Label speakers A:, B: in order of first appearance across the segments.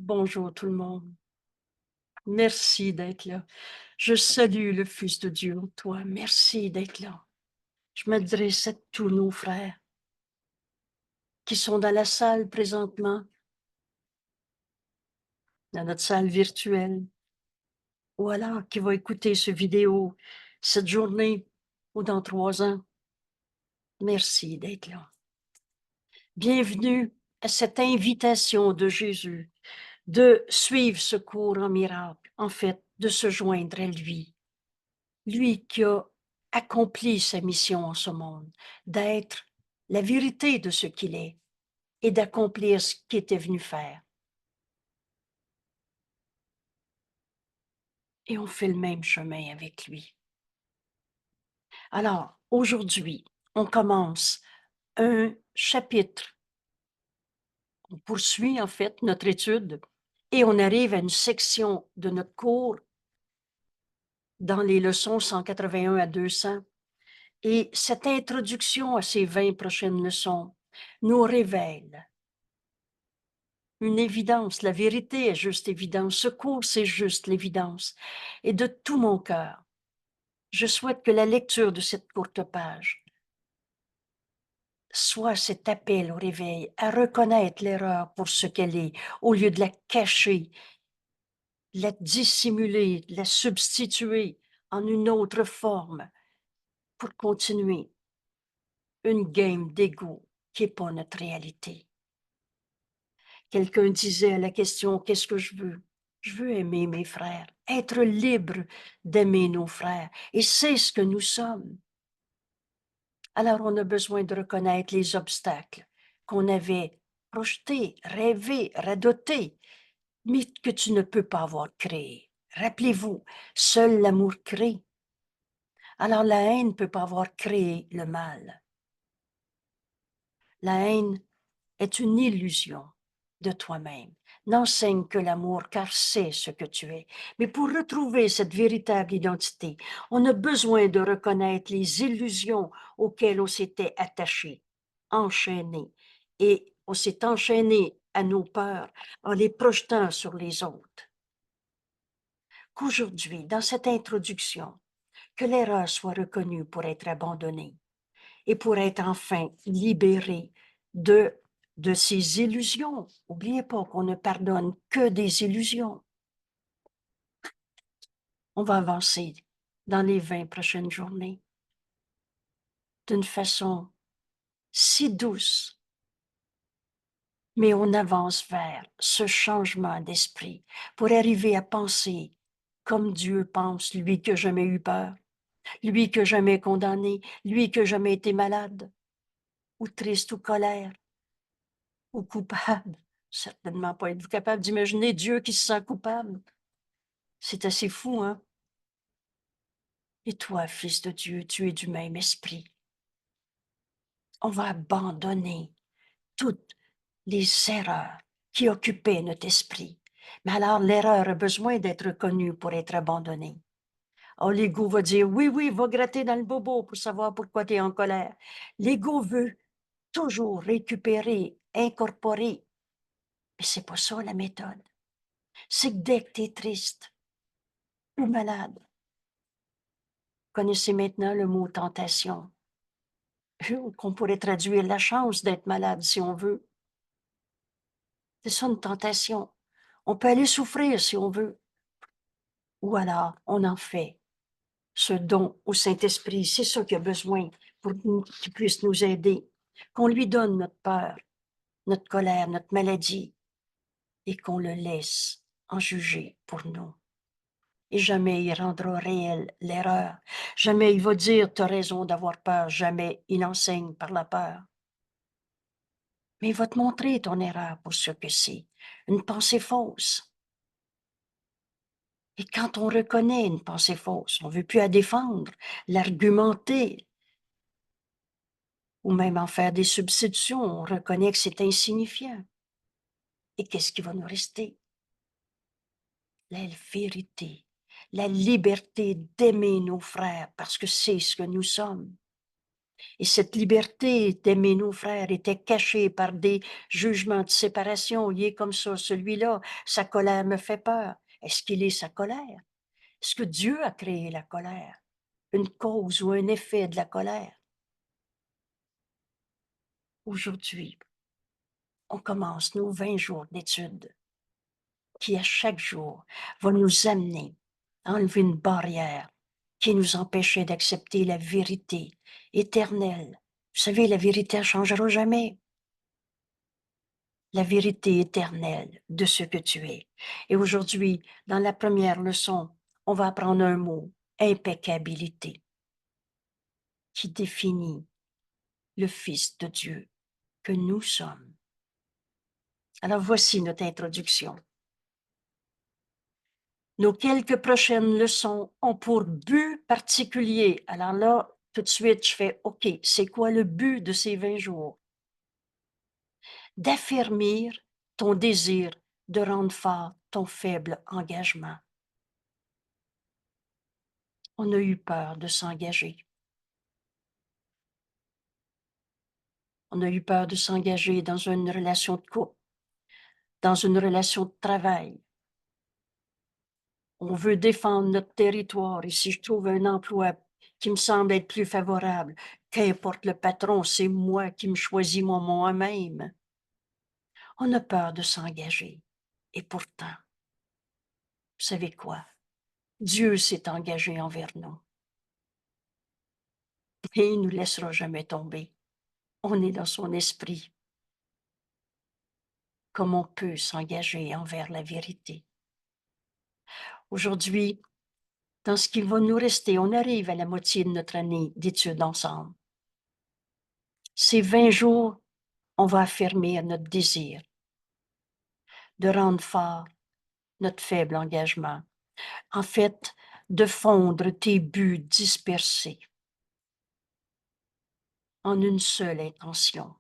A: Bonjour tout le monde. Merci d'être là. Je salue le Fils de Dieu en toi. Merci d'être là. Je m'adresse à tous nos frères qui sont dans la salle présentement, dans notre salle virtuelle, ou alors qui vont écouter ce vidéo cette journée ou dans 3 ans. Merci d'être là. Bienvenue à cette invitation de Jésus de suivre ce cours en miracle, en fait, de se joindre à lui. Lui qui a accompli sa mission en ce monde, d'être la vérité de ce qu'il est et d'accomplir ce qu'il était venu faire. Et on fait le même chemin avec lui. Alors, aujourd'hui, on commence un chapitre. On poursuit en fait notre étude et on arrive à une section de notre cours dans les leçons 181 à 200. Et cette introduction à ces 20 prochaines leçons nous révèle une évidence. La vérité est juste évidence. Ce cours, c'est juste l'évidence. Et de tout mon cœur, je souhaite que la lecture de cette courte page soit cet appel au réveil, à reconnaître l'erreur pour ce qu'elle est, au lieu de la cacher, la dissimuler, la substituer en une autre forme pour continuer une game d'ego qui n'est pas notre réalité. Quelqu'un disait à la question « Qu'est-ce que je veux ?» Je veux aimer mes frères, être libre d'aimer nos frères. Et c'est ce que nous sommes. Alors on a besoin de reconnaître les obstacles qu'on avait projetés, rêvés, radotés, mais que tu ne peux pas avoir créés. Rappelez-vous, seul l'amour crée. Alors la haine ne peut pas avoir créé le mal. La haine est une illusion de toi-même. N'enseigne que l'amour, car c'est ce que tu es. Mais pour retrouver cette véritable identité, on a besoin de reconnaître les illusions auxquelles on s'était attaché, enchaîné. Et on s'est enchaîné à nos peurs en les projetant sur les autres. Qu'aujourd'hui, dans cette introduction, que l'erreur soit reconnue pour être abandonnée et pour être enfin libérée de ces illusions. N'oubliez pas qu'on ne pardonne que des illusions. On va avancer dans les 20 prochaines journées d'une façon si douce, mais on avance vers ce changement d'esprit pour arriver à penser comme Dieu pense, lui qui n'a jamais eu peur, lui qui n'a jamais condamné, lui qui n'a jamais été malade, ou triste, ou colère, ou coupable. Certainement pas. Êtes-vous capable d'imaginer Dieu qui se sent coupable? C'est assez fou, hein? Et toi, Fils de Dieu, tu es du même esprit. On va abandonner toutes les erreurs qui occupaient notre esprit. Mais alors, l'erreur a besoin d'être reconnue pour être abandonnée. Oh, l'ego va dire, oui, oui, va gratter dans le bobo pour savoir pourquoi tu es en colère. L'ego veut toujours récupérer, incorporer. Mais c'est pas ça la méthode. C'est que dès que tu es triste ou malade, connaissez maintenant le mot tentation, qu'on pourrait traduire la chance d'être malade si on veut. C'est ça une tentation. On peut aller souffrir si on veut. Ou alors, on en fait ce don au Saint-Esprit. C'est ça qu'il a besoin pour qu'il puisse nous aider. Qu'on lui donne notre peur, notre colère, notre maladie, et qu'on le laisse en juger pour nous. Et jamais il rendra réel l'erreur. Jamais il va dire, tu as raison d'avoir peur. Jamais il enseigne par la peur. Mais il va te montrer ton erreur pour ce que c'est. Une pensée fausse. Et quand on reconnaît une pensée fausse, on ne veut plus la défendre, l'argumenter, ou même en faire des substitutions, on reconnaît que c'est insignifiant. Et qu'est-ce qui va nous rester? La vérité, la liberté d'aimer nos frères parce que c'est ce que nous sommes. Et cette liberté d'aimer nos frères était cachée par des jugements de séparation. Il est comme ça, celui-là, sa colère me fait peur. Est-ce qu'il est sa colère? Est-ce que Dieu a créé la colère? Une cause ou un effet de la colère? Aujourd'hui, on commence nos 20 jours d'études qui, à chaque jour, vont nous amener à enlever une barrière qui nous empêchait d'accepter la vérité éternelle. Vous savez, la vérité ne changera jamais. La vérité éternelle de ce que tu es. Et aujourd'hui, dans la première leçon, on va apprendre un mot, impeccabilité, qui définit le Fils de Dieu que nous sommes. Alors voici notre introduction. Nos quelques prochaines leçons ont pour but particulier. Alors là, tout de suite, je fais OK, c'est quoi le but de ces 20 jours? D'affermir ton désir de rendre fort ton faible engagement. On a eu peur de s'engager. On a eu peur de s'engager dans une relation de couple, dans une relation de travail. On veut défendre notre territoire et si je trouve un emploi qui me semble être plus favorable, qu'importe le patron, c'est moi qui me choisis moi-même. On a peur de s'engager. Et pourtant, vous savez quoi? Dieu s'est engagé envers nous. Et il ne nous laissera jamais tomber. On est dans son esprit. Comme on peut s'engager envers la vérité? Aujourd'hui, dans ce qui va nous rester, on arrive à la moitié de notre année d'études ensemble. Ces 20 jours, on va affirmer notre désir de rendre fort notre faible engagement. En fait, de fondre tes buts dispersés en une seule intention.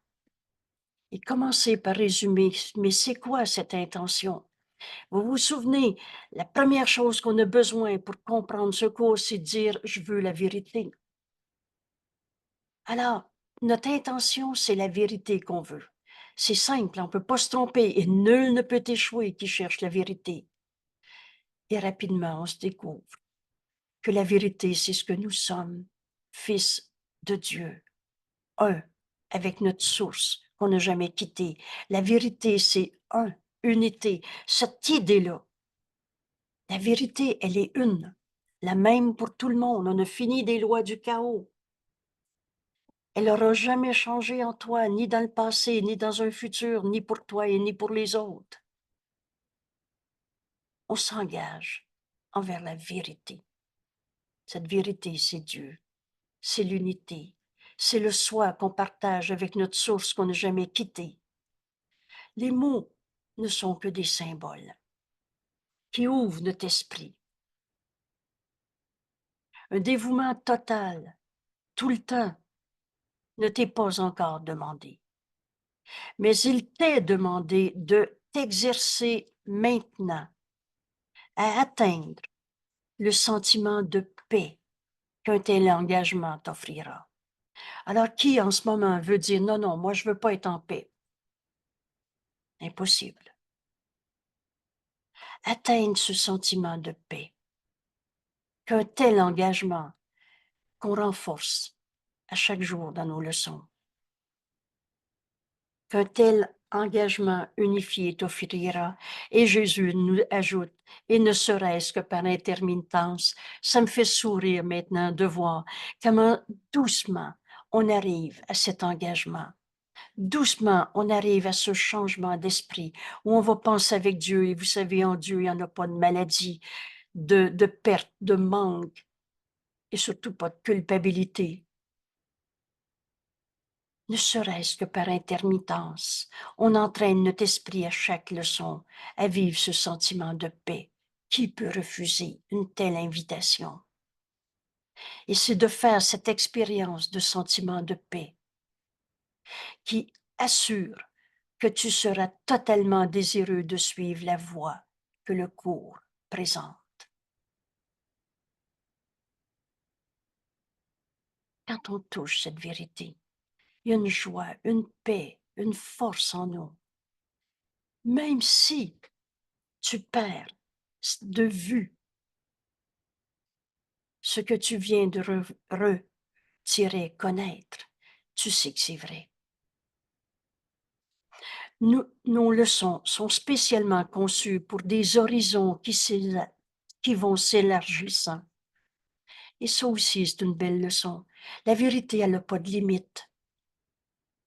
A: Et commencez par résumer, mais c'est quoi cette intention? Vous vous souvenez, la première chose qu'on a besoin pour comprendre ce cours, c'est de dire « je veux la vérité ». Alors, notre intention, c'est la vérité qu'on veut. C'est simple, on ne peut pas se tromper et nul ne peut échouer qui cherche la vérité. Et rapidement, on se découvre que la vérité, c'est ce que nous sommes, fils de Dieu, un, avec notre source qu'on n'a jamais quittée. La vérité, c'est un, unité. Cette idée-là, la vérité, elle est une, la même pour tout le monde. On a fini des lois du chaos. Elle n'aura jamais changé en toi, ni dans le passé, ni dans un futur, ni pour toi et ni pour les autres. On s'engage envers la vérité. Cette vérité, c'est Dieu, c'est l'unité, c'est le soi qu'on partage avec notre source qu'on n'a jamais quittée. Les mots ne sont que des symboles qui ouvrent notre esprit. Un dévouement total, tout le temps, ne t'est pas encore demandé. Mais il t'est demandé de t'exercer maintenant à atteindre le sentiment de paix qu'un tel engagement t'offrira. Alors, qui en ce moment veut dire « Non, non, moi je ne veux pas être en paix ». Impossible. Atteindre ce sentiment de paix, qu'un tel engagement qu'on renforce à chaque jour dans nos leçons, qu'un tel engagement unifié t'offrira. Et Jésus nous ajoute, et ne serait-ce que par intermittence, ça me fait sourire maintenant de voir comment doucement on arrive à cet engagement. Doucement, on arrive à ce changement d'esprit où on va penser avec Dieu. Et vous savez, en Dieu, il n'y en a pas de maladie, de perte, de manque et surtout pas de culpabilité. Ne serait-ce que par intermittence, on entraîne notre esprit à chaque leçon à vivre ce sentiment de paix. Qui peut refuser une telle invitation? Et c'est de faire cette expérience de sentiment de paix qui assure que tu seras totalement désireux de suivre la voie que le cours présente. Quand on touche cette vérité, il y a une joie, une paix, une force en nous. Même si tu perds de vue ce que tu viens de retirer, connaître, tu sais que c'est vrai. Nos leçons sont spécialement conçues pour des horizons qui vont s'élargissant. Et ça aussi, c'est une belle leçon. La vérité, elle n'a pas de limite.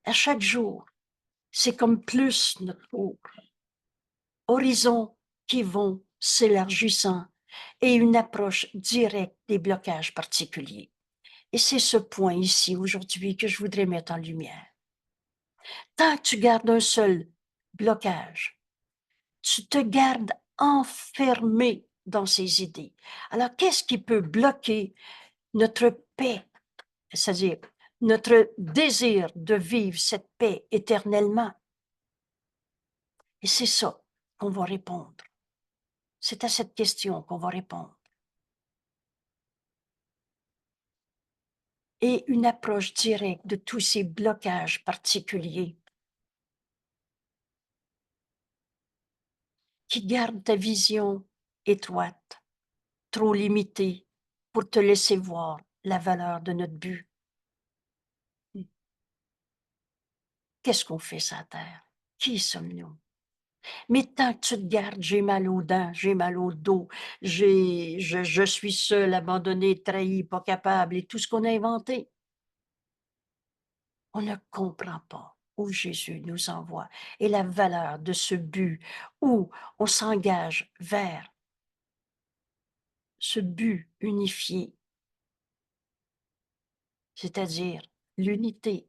A: À chaque jour, c'est comme plus notre horizons qui vont s'élargissant et une approche directe des blocages particuliers. Et c'est ce point ici, aujourd'hui, que je voudrais mettre en lumière. Tant que tu gardes un seul blocage, tu te gardes enfermé dans ces idées. Alors, qu'est-ce qui peut bloquer notre paix, c'est-à-dire notre désir de vivre cette paix éternellement? Et c'est ça qu'on va répondre. C'est à cette question qu'on va répondre. Et une approche directe de tous ces blocages particuliers qui gardent ta vision étroite, trop limitée pour te laisser voir la valeur de notre but. Qu'est-ce qu'on fait sur la terre? Qui sommes-nous? Mais tant que tu te gardes, j'ai mal aux dents, j'ai mal au dos, je suis seul, abandonné, trahi, pas capable, et tout ce qu'on a inventé. On ne comprend pas où Jésus nous envoie et la valeur de ce but, où on s'engage vers ce but unifié, c'est-à-dire l'unité.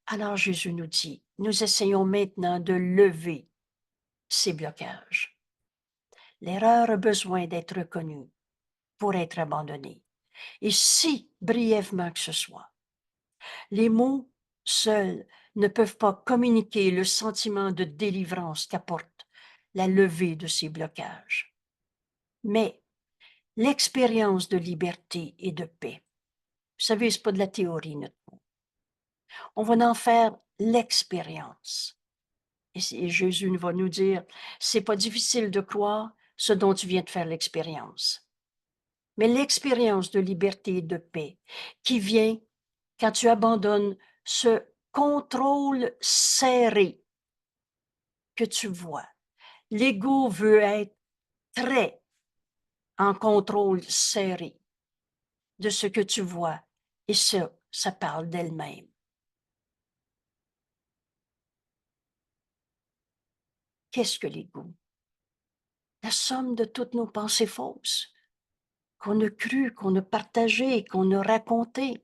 A: Alors Jésus nous dit, nous essayons maintenant de lever ces blocages. L'erreur a besoin d'être reconnue pour être abandonnée. Et si brièvement que ce soit, les mots seuls ne peuvent pas communiquer le sentiment de délivrance qu'apporte la levée de ces blocages. Mais l'expérience de liberté et de paix, vous savez, c'est pas de la théorie, notre mot. On va en faire l'expérience. Et Jésus va nous dire, c'est pas difficile de croire ce dont tu viens de faire l'expérience. Mais l'expérience de liberté et de paix qui vient quand tu abandonnes ce contrôle serré que tu vois. L'ego veut être très en contrôle serré de ce que tu vois. Et ça parle d'elle-même. Qu'est-ce que l'ego? La somme de toutes nos pensées fausses qu'on a crues, qu'on a partagées, qu'on a racontées.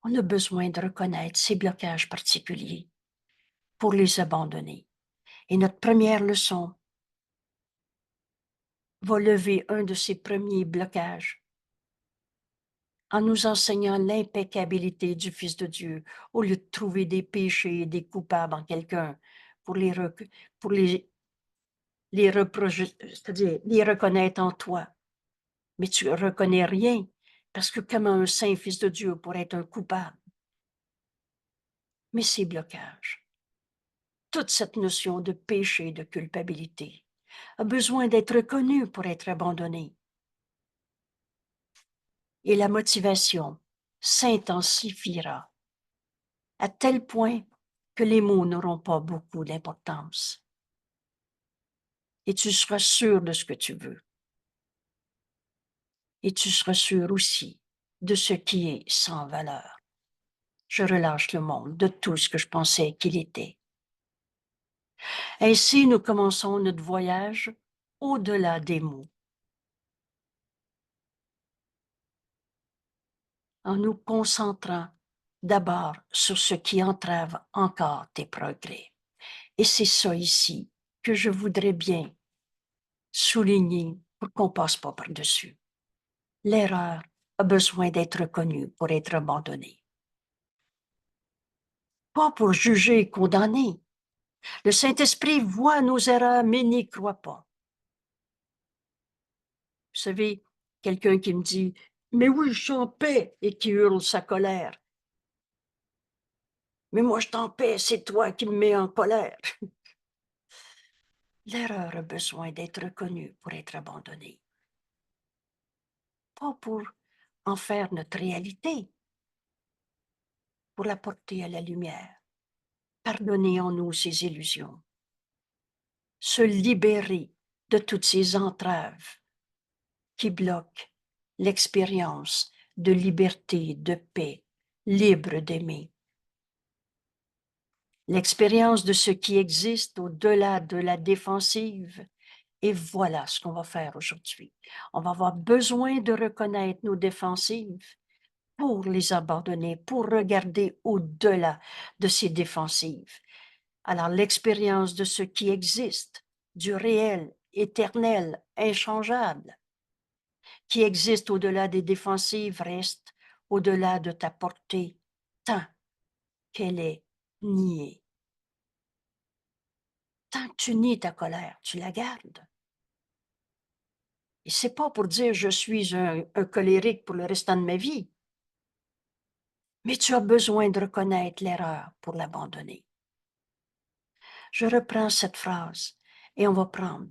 A: On a besoin de reconnaître ces blocages particuliers pour les abandonner. Et notre première leçon va lever un de ces premiers blocages en nous enseignant l'impeccabilité du Fils de Dieu au lieu de trouver des péchés et des coupables en quelqu'un pour pour les reprocher, c'est-à-dire les reconnaître en toi. Mais tu ne reconnais rien parce que comment un saint Fils de Dieu pourrait être un coupable? Mais ces blocages, toute cette notion de péché et de culpabilité a besoin d'être reconnue pour être abandonnée. Et la motivation s'intensifiera à tel point que les mots n'auront pas beaucoup d'importance. Et tu seras sûr de ce que tu veux. Et tu seras sûr aussi de ce qui est sans valeur. Je relâche le monde de tout ce que je pensais qu'il était. Ainsi, nous commençons notre voyage au-delà des mots, en nous concentrant d'abord sur ce qui entrave encore tes progrès. Et c'est ça ici que je voudrais bien souligner pour qu'on ne passe pas par-dessus. L'erreur a besoin d'être reconnue pour être abandonnée. Pas pour juger et condamner. Le Saint-Esprit voit nos erreurs mais n'y croit pas. Vous savez, quelqu'un qui me dit « Mais oui, je suis en paix » et qui hurle sa colère. « Mais moi, je suis en paix, c'est toi qui me mets en colère. » L'erreur a besoin d'être reconnue pour être abandonnée. Pas pour en faire notre réalité, pour la porter à la lumière. Pardonner en nous ces illusions. Se libérer de toutes ces entraves qui bloquent l'expérience de liberté, de paix, libre d'aimer. L'expérience de ce qui existe au-delà de la défensive. Et voilà ce qu'on va faire aujourd'hui. On va avoir besoin de reconnaître nos défensives pour les abandonner, pour regarder au-delà de ces défensives. Alors l'expérience de ce qui existe, du réel, éternel, inchangeable, qui existe au-delà des défensives, reste au-delà de ta portée, tant qu'elle est niée. Tant que tu nies ta colère, tu la gardes. Et c'est pas pour dire je suis un colérique pour le restant de ma vie, mais tu as besoin de reconnaître l'erreur pour l'abandonner. Je reprends cette phrase et on va prendre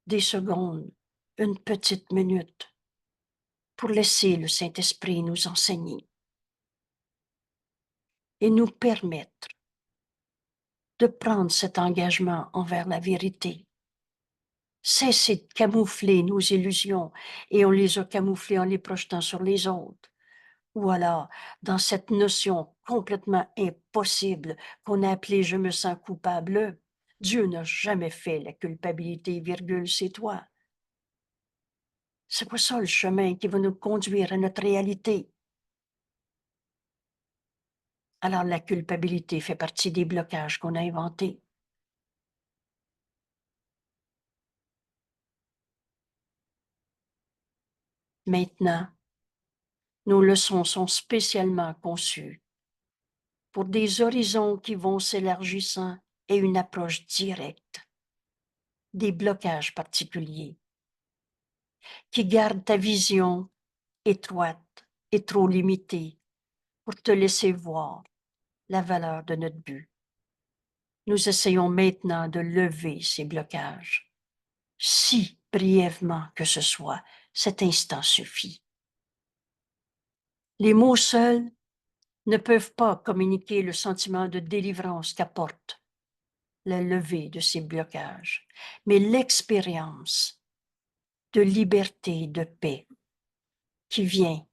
A: des secondes, une petite minute pour laisser le Saint-Esprit nous enseigner et nous permettre de prendre cet engagement envers la vérité. Cesser de camoufler nos illusions et on les a camouflées en les projetant sur les autres. Ou alors, dans cette notion complètement impossible qu'on a appelée « je me sens coupable », Dieu n'a jamais fait la culpabilité, virgule, c'est toi. C'est pas ça le chemin qui va nous conduire à notre réalité. Alors la culpabilité fait partie des blocages qu'on a inventés. Maintenant, nos leçons sont spécialement conçues pour des horizons qui vont s'élargissant et une approche directe, des blocages particuliers, qui gardent ta vision étroite et trop limitée pour te laisser voir la valeur de notre but. Nous essayons maintenant de lever ces blocages, si brièvement que ce soit, cet instant suffit. Les mots seuls ne peuvent pas communiquer le sentiment de délivrance qu'apporte la levée de ces blocages, mais l'expérience de liberté et de paix qui vient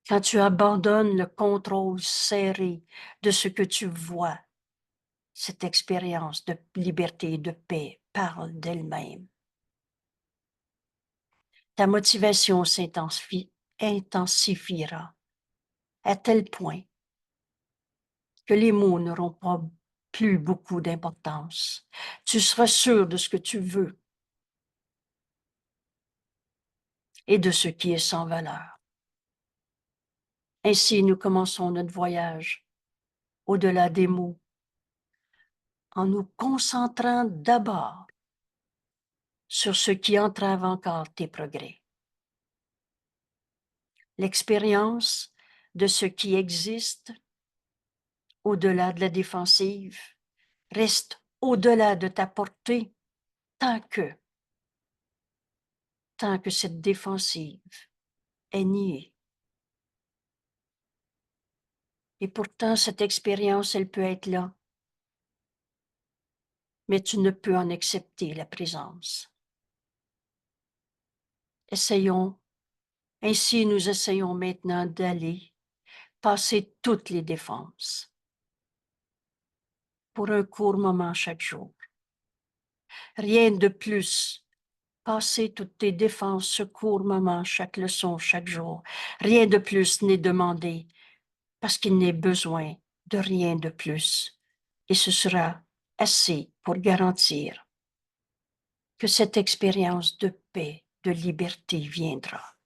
A: quand tu abandonnes le contrôle serré de ce que tu vois. Cette expérience de liberté et de paix parle d'elle-même. Ta motivation s'intensifiera à tel point que les mots n'auront pas plus beaucoup d'importance. Tu seras sûr de ce que tu veux et de ce qui est sans valeur. Ainsi, nous commençons notre voyage au-delà des mots en nous concentrant d'abord sur ce qui entrave encore tes progrès. L'expérience de ce qui existe au-delà de la défensive reste au-delà de ta portée tant que cette défensive est niée. Et pourtant, cette expérience, elle peut être là, mais tu ne peux en accepter la présence. Ainsi nous essayons maintenant d'aller passer toutes les défenses pour un court moment chaque jour. Rien de plus. Passer toutes tes défenses ce court moment, chaque leçon, chaque jour. Rien de plus n'est demandé parce qu'il n'est besoin de rien de plus. Et ce sera assez pour garantir que cette expérience de paix, de liberté viendra.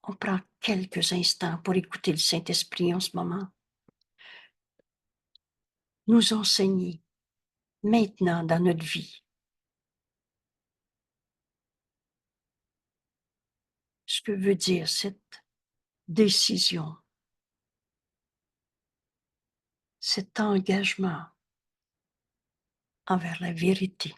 A: On prend quelques instants pour écouter le Saint-Esprit en ce moment. Nous enseigner maintenant dans notre vie que veut dire cette décision, cet engagement envers la vérité.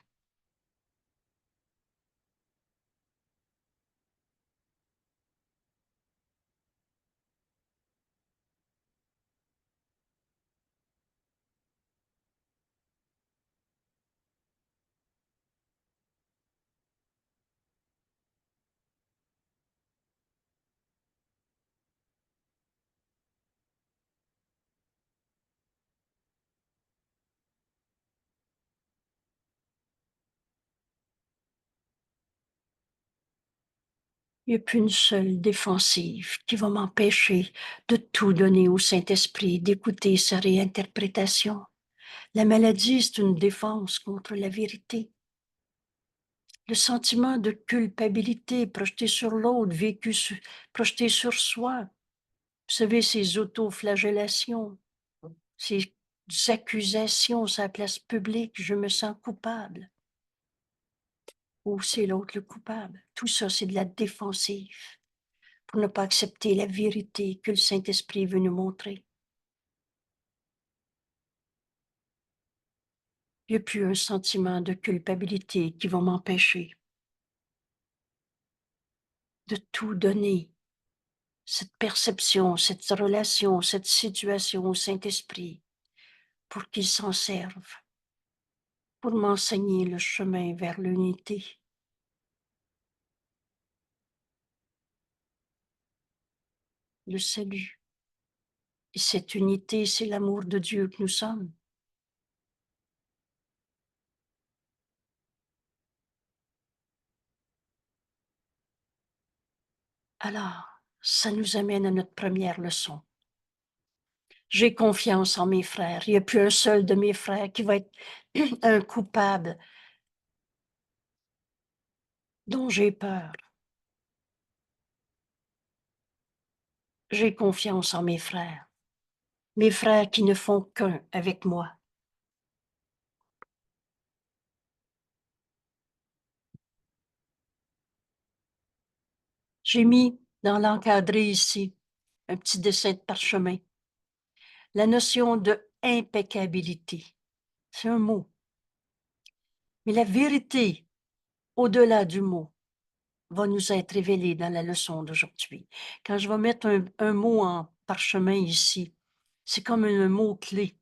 A: Il n'y a plus une seule défensive qui va m'empêcher de tout donner au Saint-Esprit, d'écouter sa réinterprétation. La maladie, c'est une défense contre la vérité. Le sentiment de culpabilité projeté sur l'autre, projeté sur soi. Vous savez, ces autoflagellations, ces accusations sur la place publique, je me sens coupable. Ou c'est l'autre le coupable. Tout ça, c'est de la défensive pour ne pas accepter la vérité que le Saint-Esprit veut nous montrer. Il n'y a plus un sentiment de culpabilité qui va m'empêcher de tout donner, cette perception, cette relation, cette situation au Saint-Esprit, pour qu'il s'en serve, pour m'enseigner le chemin vers l'unité. Le salut. Et cette unité, c'est l'amour de Dieu que nous sommes. Alors, ça nous amène à notre première leçon. J'ai confiance en mes frères. Il n'y a plus un seul de mes frères qui va être un coupable dont j'ai peur. J'ai confiance en mes frères qui ne font qu'un avec moi. J'ai mis dans l'encadré ici un petit dessin de parchemin. La notion de impeccabilité, c'est un mot. Mais la vérité, au-delà du mot, va nous être révélée dans la leçon d'aujourd'hui. Quand je vais mettre un mot en parchemin ici, c'est comme un mot-clé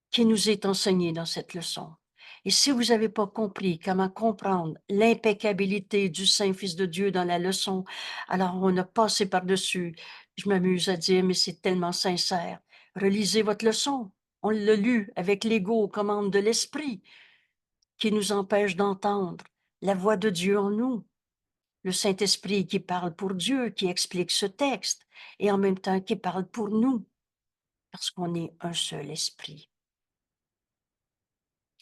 A: qui nous est enseigné dans cette leçon. Et si vous n'avez pas compris comment comprendre l'impeccabilité du Saint-Fils de Dieu dans la leçon, alors on a passé par-dessus. Je m'amuse à dire, mais c'est tellement sincère. Relisez votre leçon. On l'a lu avec l'ego aux commandes de l'esprit qui nous empêche d'entendre la voix de Dieu en nous. Le Saint-Esprit qui parle pour Dieu, qui explique ce texte, et en même temps qui parle pour nous, parce qu'on est un seul esprit.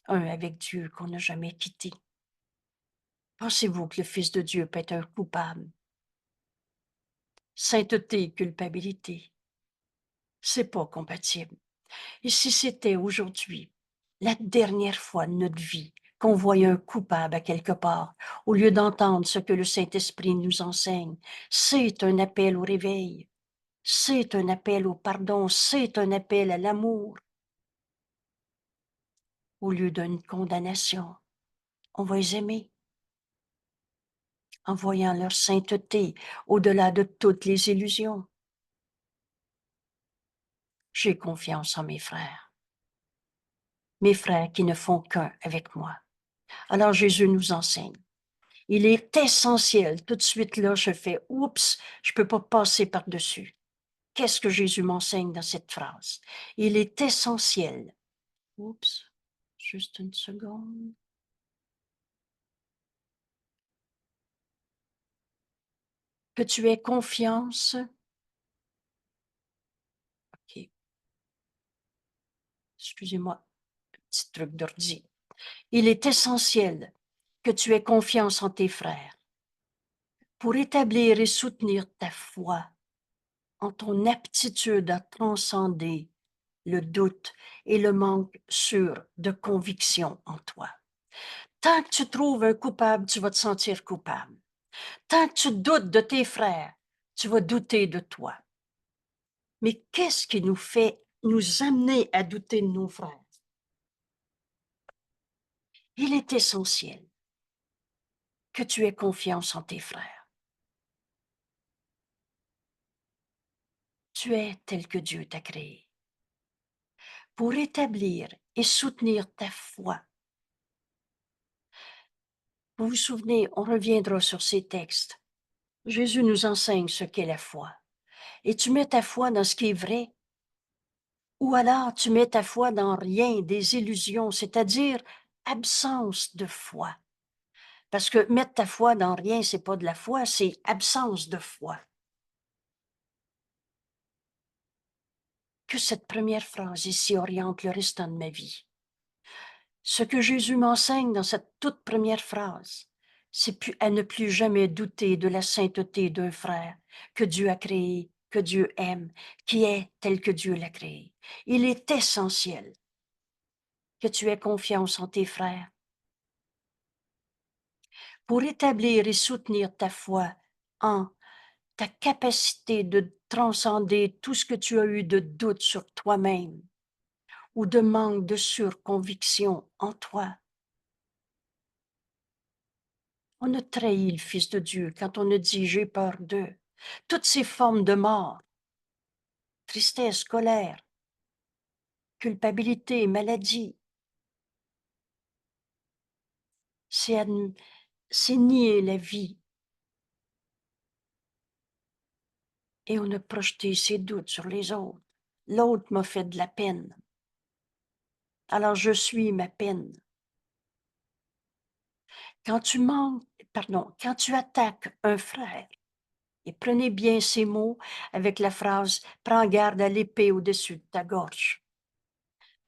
A: Un avec Dieu qu'on n'a jamais quitté. Pensez-vous que le Fils de Dieu peut être un coupable? Sainteté, culpabilité, c'est pas compatible. Et si c'était aujourd'hui la dernière fois de notre vie qu'on voyait un coupable à quelque part, au lieu d'entendre ce que le Saint-Esprit nous enseigne, c'est un appel au réveil, c'est un appel au pardon, c'est un appel à l'amour. Au lieu d'une condamnation, on va les aimer en voyant leur sainteté au-delà de toutes les illusions. J'ai confiance en mes frères qui ne font qu'un avec moi. Alors Jésus nous enseigne. Il est essentiel, tout de suite là, je fais, oups, je ne peux pas passer par-dessus. Qu'est-ce que Jésus m'enseigne dans cette phrase? Il est essentiel. Oups, juste une seconde. Que tu aies confiance. OK. Excusez-moi, petit truc d'ordi. Il est essentiel que tu aies confiance en tes frères pour établir et soutenir ta foi en ton aptitude à transcender le doute et le manque sûr de conviction en toi. Tant que tu trouves un coupable, tu vas te sentir coupable. Tant que tu doutes de tes frères, tu vas douter de toi. Mais qu'est-ce qui nous fait nous amener à douter de nos frères? Il est essentiel que tu aies confiance en tes frères. Tu es tel que Dieu t'a créé. Pour établir et soutenir ta foi. Vous vous souvenez, on reviendra sur ces textes. Jésus nous enseigne ce qu'est la foi. Et tu mets ta foi dans ce qui est vrai, ou alors tu mets ta foi dans rien, des illusions, c'est-à-dire absence de foi. Parce que mettre ta foi dans rien, c'est pas de la foi, c'est absence de foi. Que cette première phrase ici oriente le restant de ma vie. Ce que Jésus m'enseigne dans cette toute première phrase, c'est à ne plus jamais douter de la sainteté d'un frère que Dieu a créé, que Dieu aime, qui est tel que Dieu l'a créé. Il est essentiel que tu aies confiance en tes frères. Pour établir et soutenir ta foi en ta capacité de transcender tout ce que tu as eu de doute sur toi-même ou de manque de surconviction en toi. On a trahi le Fils de Dieu quand on a dit « j'ai peur d'eux ». Toutes ces formes de mort, tristesse, colère, culpabilité, maladie, c'est nier la vie. Et on a projeté ses doutes sur les autres. L'autre m'a fait de la peine. Alors je suis ma peine. Quand quand tu attaques un frère, et prenez bien ces mots avec la phrase « Prends garde à l'épée au-dessus de ta gorge ».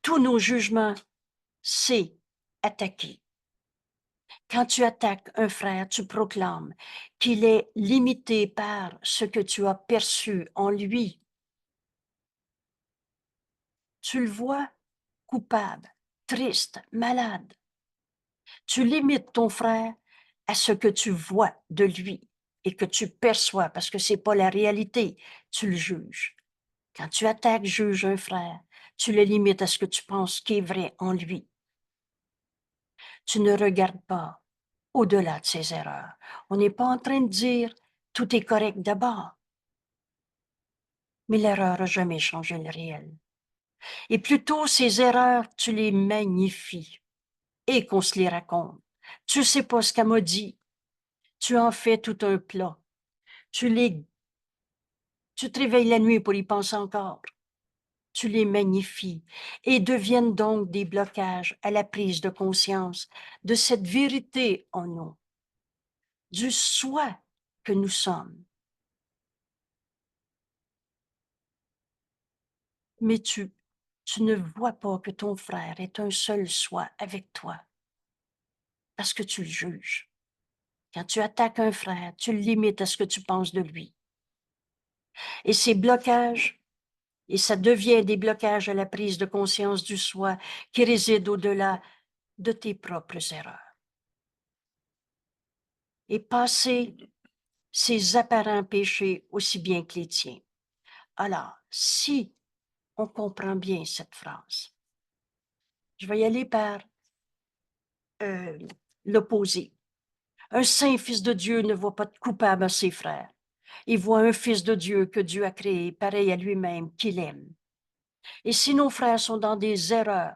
A: Tous nos jugements, c'est attaquer. Quand tu attaques un frère, tu proclames qu'il est limité par ce que tu as perçu en lui. Tu le vois coupable, triste, malade. Tu limites ton frère à ce que tu vois de lui et que tu perçois, parce que c'est pas la réalité, tu le juges. Quand tu attaques, juges un frère, tu le limites à ce que tu penses qui est vrai en lui. Tu ne regardes pas au-delà de ses erreurs. On n'est pas en train de dire tout est correct d'abord. Mais l'erreur n'a jamais changé le réel. Et plutôt ces erreurs, tu les magnifies et qu'on se les raconte. Tu sais pas ce qu'elle m'a dit. Tu en fais tout un plat. Tu te réveilles la nuit pour y penser encore. Tu les magnifies et deviennent donc des blocages à la prise de conscience de cette vérité en nous, du soi que nous sommes. Mais tu ne vois pas que ton frère est un seul soi avec toi, parce que tu le juges. Quand tu attaques un frère, tu le limites à ce que tu penses de lui. Et ces blocages, et ça devient des blocages à la prise de conscience du soi qui réside au-delà de tes propres erreurs. Et passer ces apparents péchés aussi bien que les tiens. Alors, si on comprend bien cette phrase, je vais y aller par l'opposé. Un saint fils de Dieu ne voit pas de coupable à ses frères. Il voit un fils de Dieu que Dieu a créé, pareil à lui-même, qu'il aime. Et si nos frères sont dans des erreurs,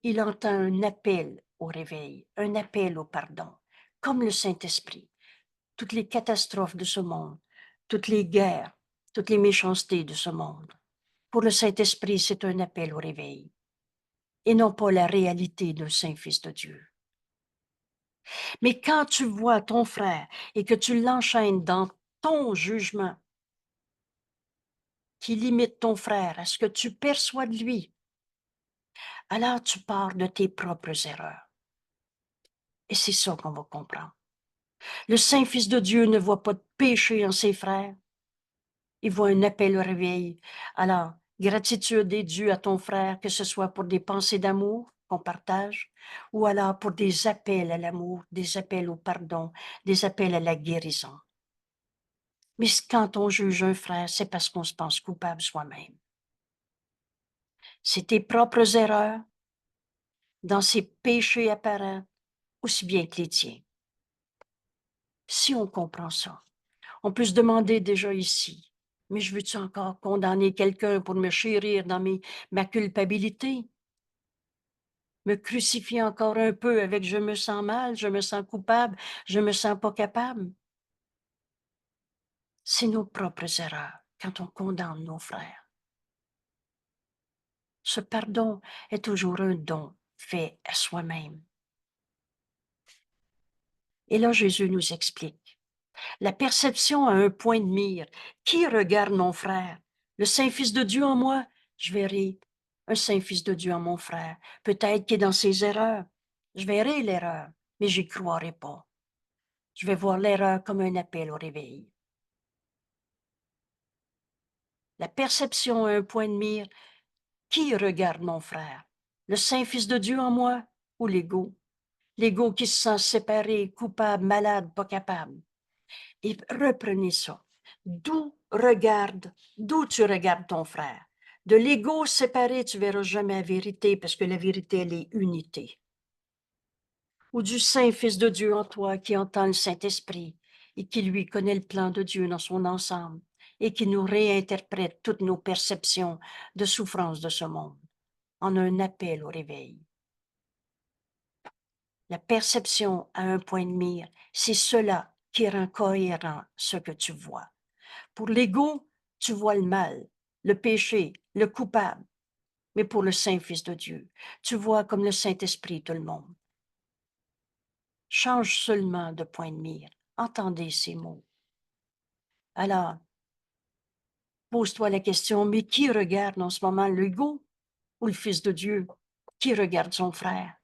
A: il entend un appel au réveil, un appel au pardon, comme le Saint-Esprit. Toutes les catastrophes de ce monde, toutes les guerres, toutes les méchancetés de ce monde. Pour le Saint-Esprit, c'est un appel au réveil et non pas la réalité d'un saint fils de Dieu. Mais quand tu vois ton frère et que tu l'enchaînes dans ton jugement qui limite ton frère à ce que tu perçois de lui, alors tu pars de tes propres erreurs. Et c'est ça qu'on va comprendre. Le saint fils de Dieu ne voit pas de péché en ses frères. Il voit un appel au réveil. Alors, gratitude est due à ton frère, que ce soit pour des pensées d'amour, qu'on partage, ou alors pour des appels à l'amour, des appels au pardon, des appels à la guérison. Mais quand on juge un frère, c'est parce qu'on se pense coupable soi-même. C'est tes propres erreurs, dans ses péchés apparents, aussi bien que les tiens. Si on comprend ça, on peut se demander déjà ici, mais je veux-tu encore condamner quelqu'un pour me chérir dans ma culpabilité? Me crucifier encore un peu avec je me sens mal, je me sens coupable, je me sens pas capable? C'est nos propres erreurs quand on condamne nos frères. Ce pardon est toujours un don fait à soi-même. Et là, Jésus nous explique. La perception a un point de mire. Qui regarde mon frère? Le Saint-Fils de Dieu en moi? Je verrai un Saint-Fils de Dieu en mon frère. Peut-être qu'il est dans ses erreurs. Je verrai l'erreur, mais j'y croirai pas. Je vais voir l'erreur comme un appel au réveil. La perception a un point de mire. Qui regarde mon frère? Le Saint-Fils de Dieu en moi ou l'ego? L'ego qui se sent séparé, coupable, malade, pas capable. Et reprenez ça. D'où tu regardes ton frère? De l'ego séparé, tu verras jamais la vérité parce que la vérité, elle est unité. Ou du Saint-Fils de Dieu en toi qui entend le Saint-Esprit et qui lui connaît le plan de Dieu dans son ensemble et qui nous réinterprète toutes nos perceptions de souffrance de ce monde en un appel au réveil. La perception a un point de mire, c'est cela qui rend cohérent ce que tu vois. Pour l'ego, tu vois le mal, le péché, le coupable. Mais pour le Saint-Fils de Dieu, tu vois comme le Saint-Esprit tout le monde. Change seulement de point de mire. Entendez ces mots. Alors, pose-toi la question, mais qui regarde en ce moment l'ego ou le Fils de Dieu? Qui regarde son frère?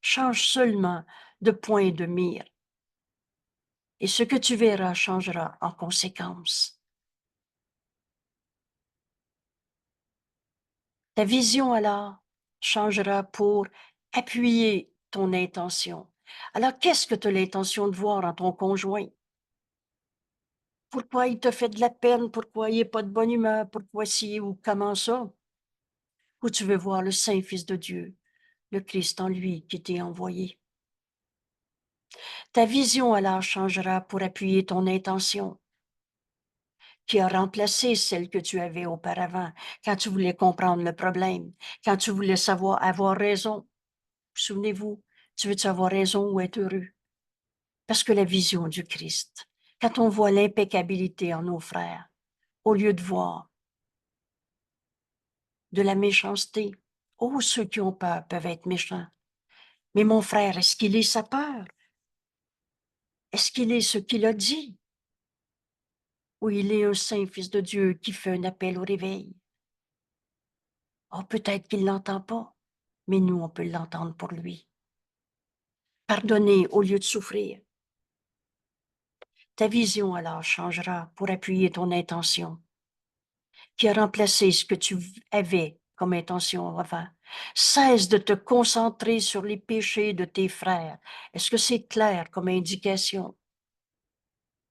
A: Change seulement de point de mire. Et ce que tu verras changera en conséquence. Ta vision alors changera pour appuyer ton intention. Alors, qu'est-ce que tu as l'intention de voir en ton conjoint? Pourquoi il te fait de la peine? Pourquoi il n'est pas de bonne humeur? Pourquoi si ou comment ça? Ou tu veux voir le Saint-Fils de Dieu, le Christ en lui qui t'est envoyé? Ta vision alors changera pour appuyer ton intention, qui a remplacé celle que tu avais auparavant, quand tu voulais comprendre le problème, quand tu voulais savoir avoir raison. Souvenez-vous, tu veux-tu avoir raison ou être heureux? Parce que la vision du Christ, quand on voit l'impeccabilité en nos frères, au lieu de voir de la méchanceté, oh, ceux qui ont peur peuvent être méchants. Mais mon frère, est-ce qu'il est sa peur? Est-ce qu'il est ce qu'il a dit? Ou il est un saint fils de Dieu qui fait un appel au réveil? Oh, peut-être qu'il ne l'entend pas, mais nous, on peut l'entendre pour lui. Pardonner au lieu de souffrir. Ta vision alors changera pour appuyer ton intention, qui a remplacé ce que tu avais comme intention avant. Cesse de te concentrer sur les péchés de tes frères. Est-ce que c'est clair comme indication?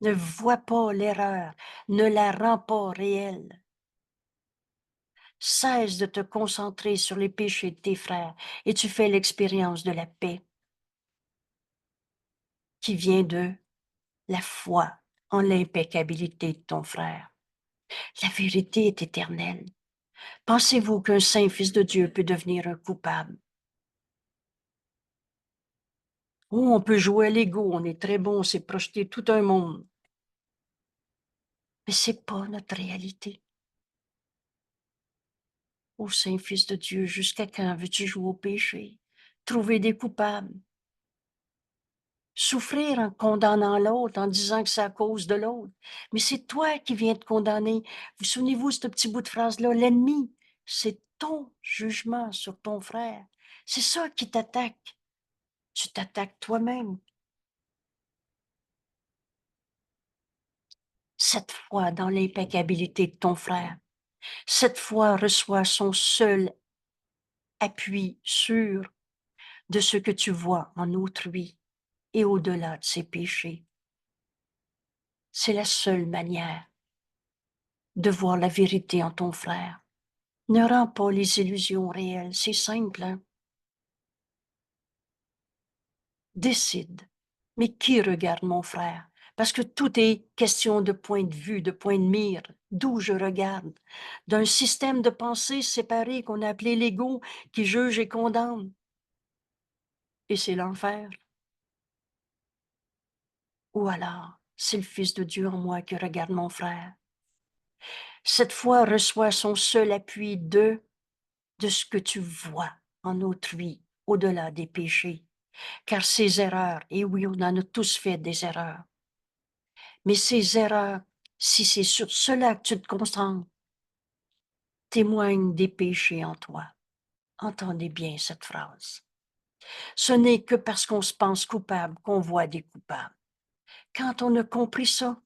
A: Ne vois pas l'erreur, ne la rends pas réelle. Cesse de te concentrer sur les péchés de tes frères et tu fais l'expérience de la paix qui vient de la foi en l'impeccabilité de ton frère. La vérité est éternelle. Pensez-vous qu'un saint fils de Dieu peut devenir un coupable? Oh, on peut jouer à l'ego, on est très bon, c'est projeter tout un monde. Mais c'est pas notre réalité. Ô saint fils de Dieu, jusqu'à quand veux-tu jouer au péché? Trouver des coupables? Souffrir en condamnant l'autre, en disant que c'est à cause de l'autre. Mais c'est toi qui viens te condamner. Vous souvenez-vous de ce petit bout de phrase-là? L'ennemi, c'est ton jugement sur ton frère. C'est ça qui t'attaque. Tu t'attaques toi-même. Cette foi dans l'impeccabilité de ton frère. Cette foi reçoit son seul appui sûr de ce que tu vois en autrui et au-delà de ses péchés. C'est la seule manière de voir la vérité en ton frère. Ne rends pas les illusions réelles, c'est simple, hein? Décide. Mais qui regarde mon frère? Parce que tout est question de point de vue, de point de mire, d'où je regarde, d'un système de pensée séparé qu'on a appelé l'ego, qui juge et condamne. Et c'est l'enfer. Ou alors, c'est le Fils de Dieu en moi qui regarde mon frère. Cette foi reçoit son seul appui de ce que tu vois en autrui, au-delà des péchés. Car ces erreurs, et oui, on en a tous fait des erreurs, mais ces erreurs, si c'est sur cela que tu te concentres, témoignent des péchés en toi. Entendez bien cette phrase. Ce n'est que parce qu'on se pense coupable qu'on voit des coupables. Quand on a compris ça,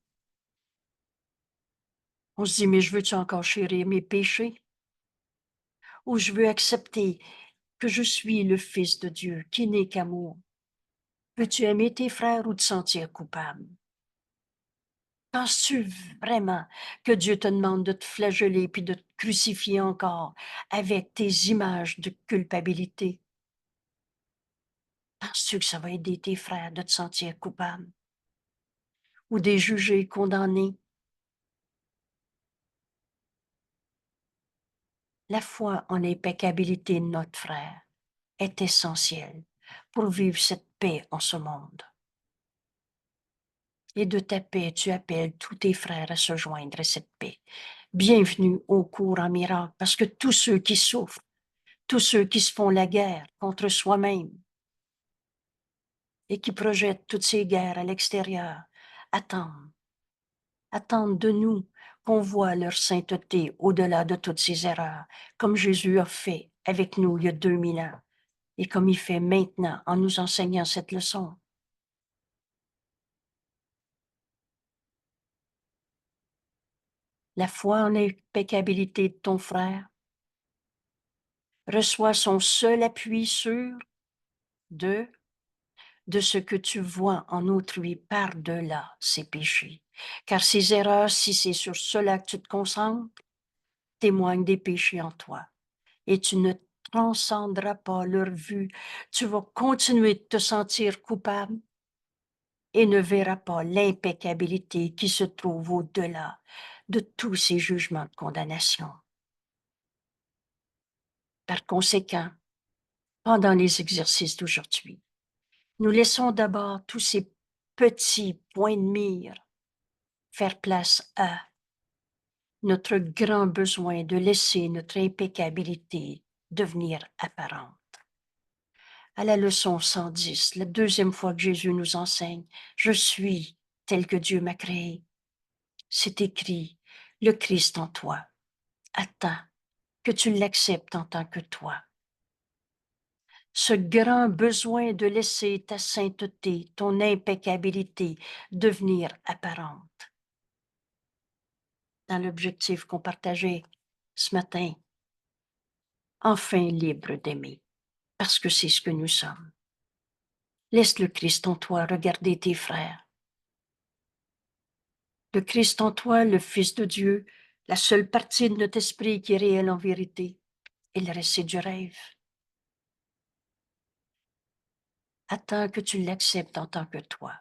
A: on se dit, mais je veux-tu encore chérir mes péchés? Ou je veux accepter que je suis le Fils de Dieu, qui n'est qu'amour? Veux-tu aimer tes frères ou te sentir coupable? Penses-tu vraiment que Dieu te demande de te flageller puis de te crucifier encore avec tes images de culpabilité? Penses-tu que ça va aider tes frères de te sentir coupable ou des jugés, condamnés? La foi en l'impeccabilité de notre frère est essentielle pour vivre cette paix en ce monde. Et de ta paix, tu appelles tous tes frères à se joindre à cette paix. Bienvenue au cours en miracle, parce que tous ceux qui souffrent, tous ceux qui se font la guerre contre soi-même et qui projettent toutes ces guerres à l'extérieur, attendent de nous qu'on voit leur sainteté au-delà de toutes ces erreurs, comme Jésus a fait avec nous il y a 2000 ans et comme il fait maintenant en nous enseignant cette leçon. La foi en l'impeccabilité de ton frère reçoit son seul appui sur de ce que tu vois en autrui par-delà ses péchés. Car ces erreurs, si c'est sur cela que tu te concentres, témoignent des péchés en toi. Et tu ne transcenderas pas leur vue. Tu vas continuer de te sentir coupable et ne verras pas l'impeccabilité qui se trouve au-delà de tous ces jugements de condamnation. Par conséquent, pendant les exercices d'aujourd'hui, nous laissons d'abord tous ces petits points de mire faire place à notre grand besoin de laisser notre impeccabilité devenir apparente. À la leçon 110, la deuxième fois que Jésus nous enseigne, je suis tel que Dieu m'a créé. C'est écrit, le Christ en toi. Attends que tu l'acceptes en tant que toi. Ce grand besoin de laisser ta sainteté, ton impeccabilité devenir apparente. Dans l'objectif qu'on partageait ce matin, enfin libre d'aimer, parce que c'est ce que nous sommes. Laisse le Christ en toi regarder tes frères. Le Christ en toi, le Fils de Dieu, la seule partie de notre esprit qui est réelle en vérité, et le reste c'est du rêve. Attends que tu l'acceptes en tant que toi.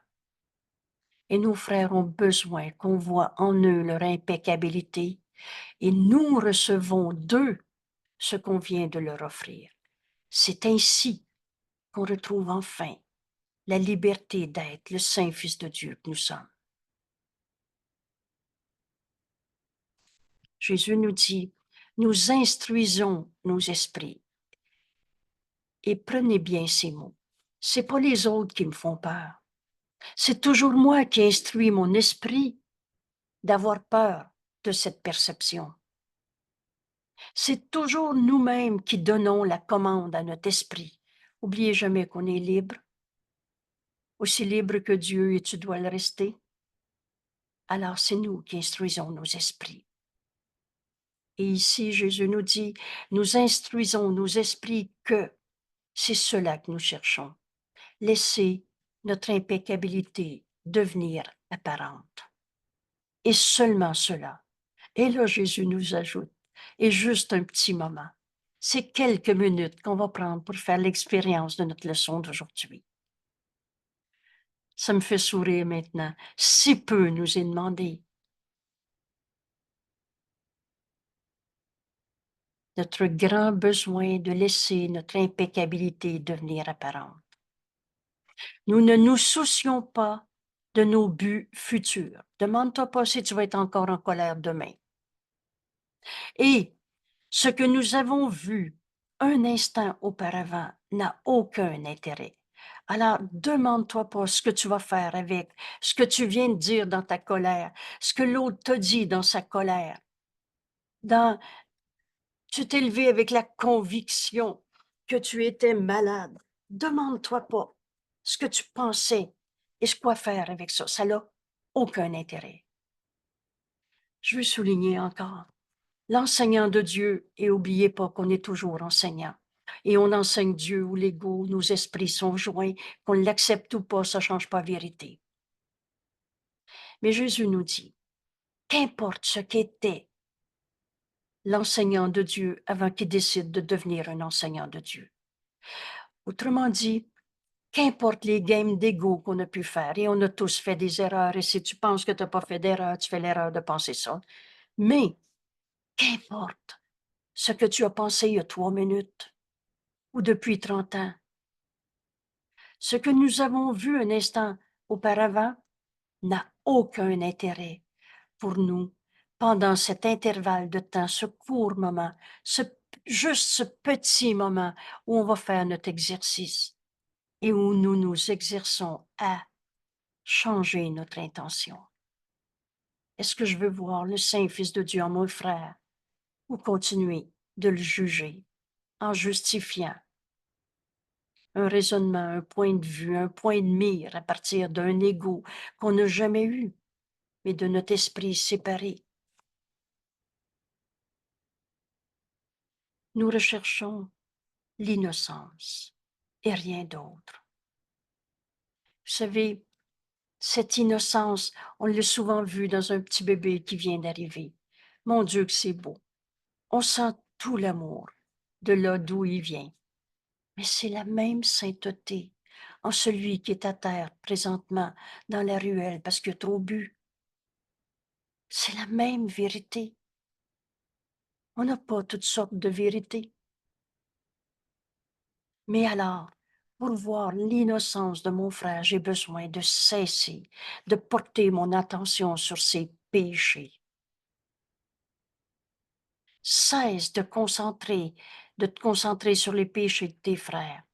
A: Et nos frères ont besoin qu'on voit en eux leur impeccabilité, et nous recevons d'eux ce qu'on vient de leur offrir. C'est ainsi qu'on retrouve enfin la liberté d'être le saint Fils de Dieu que nous sommes. Jésus nous dit, nous instruisons nos esprits. Et prenez bien ces mots. C'est pas les autres qui me font peur. C'est toujours moi qui instruis mon esprit d'avoir peur de cette perception. C'est toujours nous-mêmes qui donnons la commande à notre esprit. Oubliez jamais qu'on est libre, aussi libre que Dieu et tu dois le rester. Alors c'est nous qui instruisons nos esprits. Et ici, Jésus nous dit, nous instruisons nos esprits que C'est cela que nous cherchons. Laisser notre impeccabilité devenir apparente. Et seulement cela. Et là, Jésus nous ajoute, et juste un petit moment. C'est quelques minutes qu'on va prendre pour faire l'expérience de notre leçon d'aujourd'hui. Ça me fait sourire maintenant. Si peu nous est demandé. Notre grand besoin de laisser notre impeccabilité devenir apparente. Nous ne nous soucions pas de nos buts futurs. Demande-toi pas si tu vas être encore en colère demain. Et ce que nous avons vu un instant auparavant n'a aucun intérêt. Alors, demande-toi pas ce que tu vas faire avec ce que tu viens de dire dans ta colère, ce que l'autre t'a dit dans sa colère. Tu t'es levé avec la conviction que tu étais malade. Demande-toi pas ce que tu pensais et ce quoi faire avec ça. Ça n'a aucun intérêt. Je veux souligner encore l'enseignant de Dieu, et oubliez pas qu'on est toujours enseignant. Et on enseigne Dieu où l'ego, nos esprits sont joints, qu'on l'accepte ou pas, ça change pas la vérité. Mais Jésus nous dit, qu'importe ce qu'était l'enseignant de Dieu avant qu'il décide de devenir un enseignant de Dieu. Autrement dit, qu'importe les games d'ego qu'on a pu faire, et on a tous fait des erreurs, et si tu penses que tu n'as pas fait d'erreur, tu fais l'erreur de penser ça. Mais qu'importe ce que tu as pensé il y a 3 minutes ou depuis 30 ans, ce que nous avons vu un instant auparavant n'a aucun intérêt pour nous pendant cet intervalle de temps, ce court moment, juste ce petit moment où on va faire notre exercice et où nous nous exerçons à changer notre intention. Est-ce que je veux voir le Saint-Fils de Dieu en mon frère ou continuer de le juger en justifiant un raisonnement, un point de vue, un point de mire à partir d'un ego qu'on n'a jamais eu, mais de notre esprit séparé? Nous recherchons l'innocence et rien d'autre. Vous savez, cette innocence, on l'a souvent vu dans un petit bébé qui vient d'arriver. Mon Dieu que c'est beau. On sent tout l'amour de là d'où il vient. Mais c'est la même sainteté en celui qui est à terre présentement dans la ruelle parce qu'il a trop bu. C'est la même vérité. On n'a pas toutes sortes de vérités. Mais alors, pour voir l'innocence de mon frère, j'ai besoin de cesser de porter mon attention sur ses péchés. Cesse de te concentrer sur les péchés de tes frères.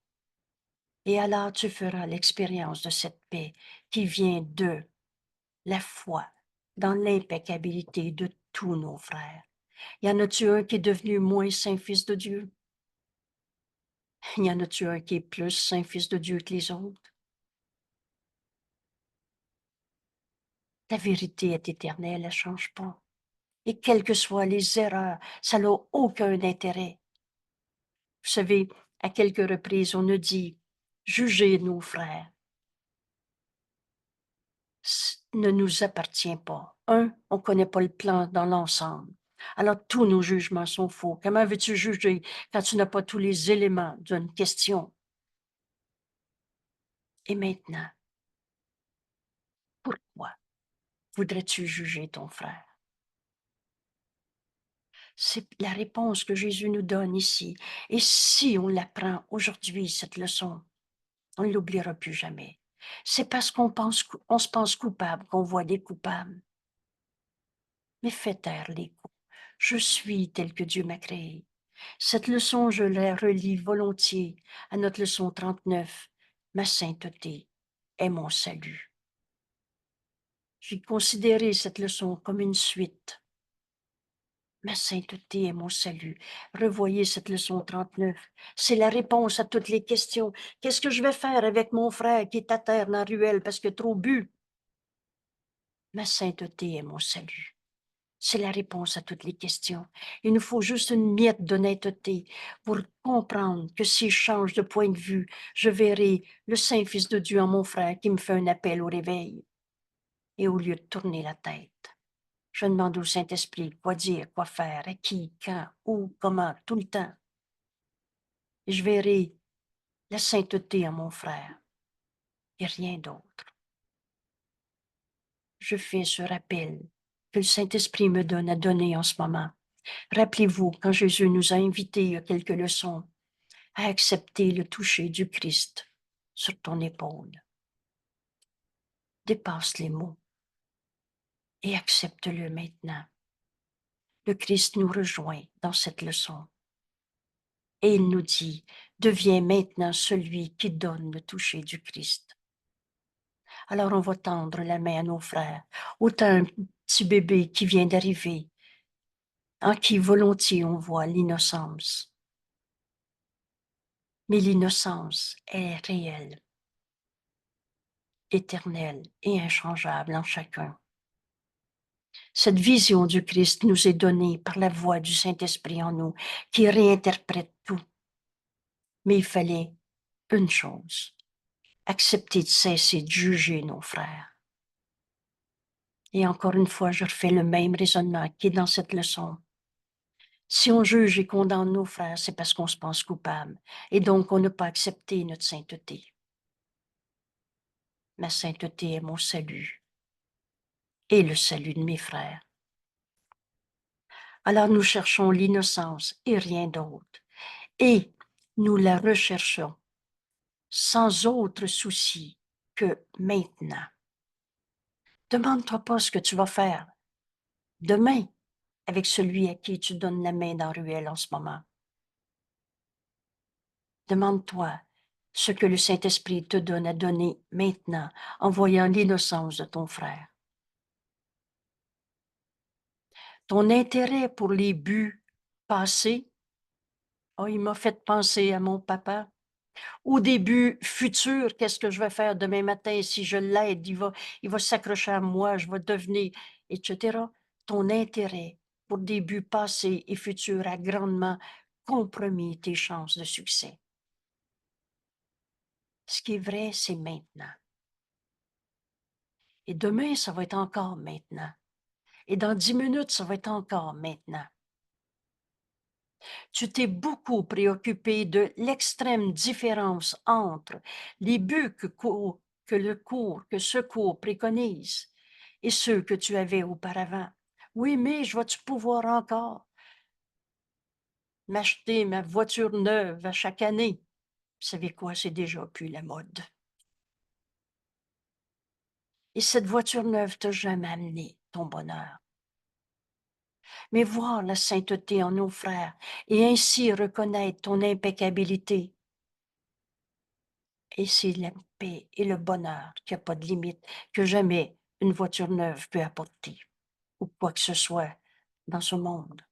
A: Et alors tu feras l'expérience de cette paix qui vient de la foi dans l'impeccabilité de tous nos frères. Y en a-tu un qui est devenu moins saint fils de Dieu? Y en a-tu un qui est plus saint fils de Dieu que les autres? La vérité est éternelle, elle ne change pas. Et quelles que soient les erreurs, ça n'a aucun intérêt. Vous savez, à quelques reprises, on a dit, jugez nos frères. Ne nous appartient pas. Un, on ne connaît pas le plan dans l'ensemble. Alors, tous nos jugements sont faux. Comment veux-tu juger quand tu n'as pas tous les éléments d'une question? Et maintenant, pourquoi voudrais-tu juger ton frère? C'est la réponse que Jésus nous donne ici. Et si on l'apprend aujourd'hui, cette leçon, on ne l'oubliera plus jamais. C'est parce on se pense coupable qu'on voit des coupables. Mais fais taire les coups. Je suis tel que Dieu m'a créé. Cette leçon, je la relis volontiers à notre leçon 39. Ma sainteté est mon salut. J'ai considéré cette leçon comme une suite. Ma sainteté est mon salut. Revoyez cette leçon 39. C'est la réponse à toutes les questions. Qu'est-ce que je vais faire avec mon frère qui est à terre dans la ruelle parce qu'il a trop bu? Ma sainteté est mon salut. C'est la réponse à toutes les questions. Il nous faut juste une miette d'honnêteté pour comprendre que si je change de point de vue, je verrai le Saint-Fils de Dieu en mon frère qui me fait un appel au réveil. Et au lieu de tourner la tête, je demande au Saint-Esprit quoi dire, quoi faire, à qui, quand, où, comment, tout le temps. Et je verrai la sainteté en mon frère et rien d'autre. Je fais ce rappel que le Saint-Esprit me donne à donner en ce moment. Rappelez-vous, quand Jésus nous a invités il y a quelques leçons à accepter le toucher du Christ sur ton épaule. Dépasse les mots et accepte-le maintenant. Le Christ nous rejoint dans cette leçon. Et il nous dit, deviens maintenant celui qui donne le toucher du Christ. Alors on va tendre la main à nos frères, autant un petit bébé qui vient d'arriver, en qui volontiers on voit l'innocence. Mais l'innocence est réelle, éternelle et inchangeable en chacun. Cette vision du Christ nous est donnée par la voix du Saint-Esprit en nous, qui réinterprète tout. Mais il fallait une chose, accepter de cesser de juger nos frères. Et encore une fois, je refais le même raisonnement qui est dans cette leçon. Si on juge et condamne nos frères, c'est parce qu'on se pense coupable. Et donc, on n'a pas accepté notre sainteté. Ma sainteté est mon salut et le salut de mes frères. Alors nous cherchons l'innocence et rien d'autre. Et nous la recherchons sans autre souci que maintenant. Demande-toi pas ce que tu vas faire demain avec celui à qui tu donnes la main dans la ruelle en ce moment. Demande-toi ce que le Saint-Esprit te donne à donner maintenant en voyant l'innocence de ton frère. Ton intérêt pour les buts passés, oh, il m'a fait penser à mon papa. Au début futur, qu'est-ce que je vais faire demain matin si je l'aide, il va s'accrocher à moi, je vais devenir, etc. Ton intérêt pour des buts passés et futurs a grandement compromis tes chances de succès. Ce qui est vrai, c'est maintenant. Et demain, ça va être encore maintenant. Et dans 10 minutes, ça va être encore maintenant. Tu t'es beaucoup préoccupé de l'extrême différence entre les buts que ce cours préconise et ceux que tu avais auparavant. Oui, mais je vais-tu pouvoir encore m'acheter ma voiture neuve à chaque année? Vous savez quoi, c'est déjà plus la mode. Et cette voiture neuve t'a jamais amené ton bonheur. Mais voir la sainteté en nos frères et ainsi reconnaître ton impeccabilité. Et c'est la paix et le bonheur qui n'a pas de limite, que jamais une voiture neuve peut apporter, ou quoi que ce soit dans ce monde.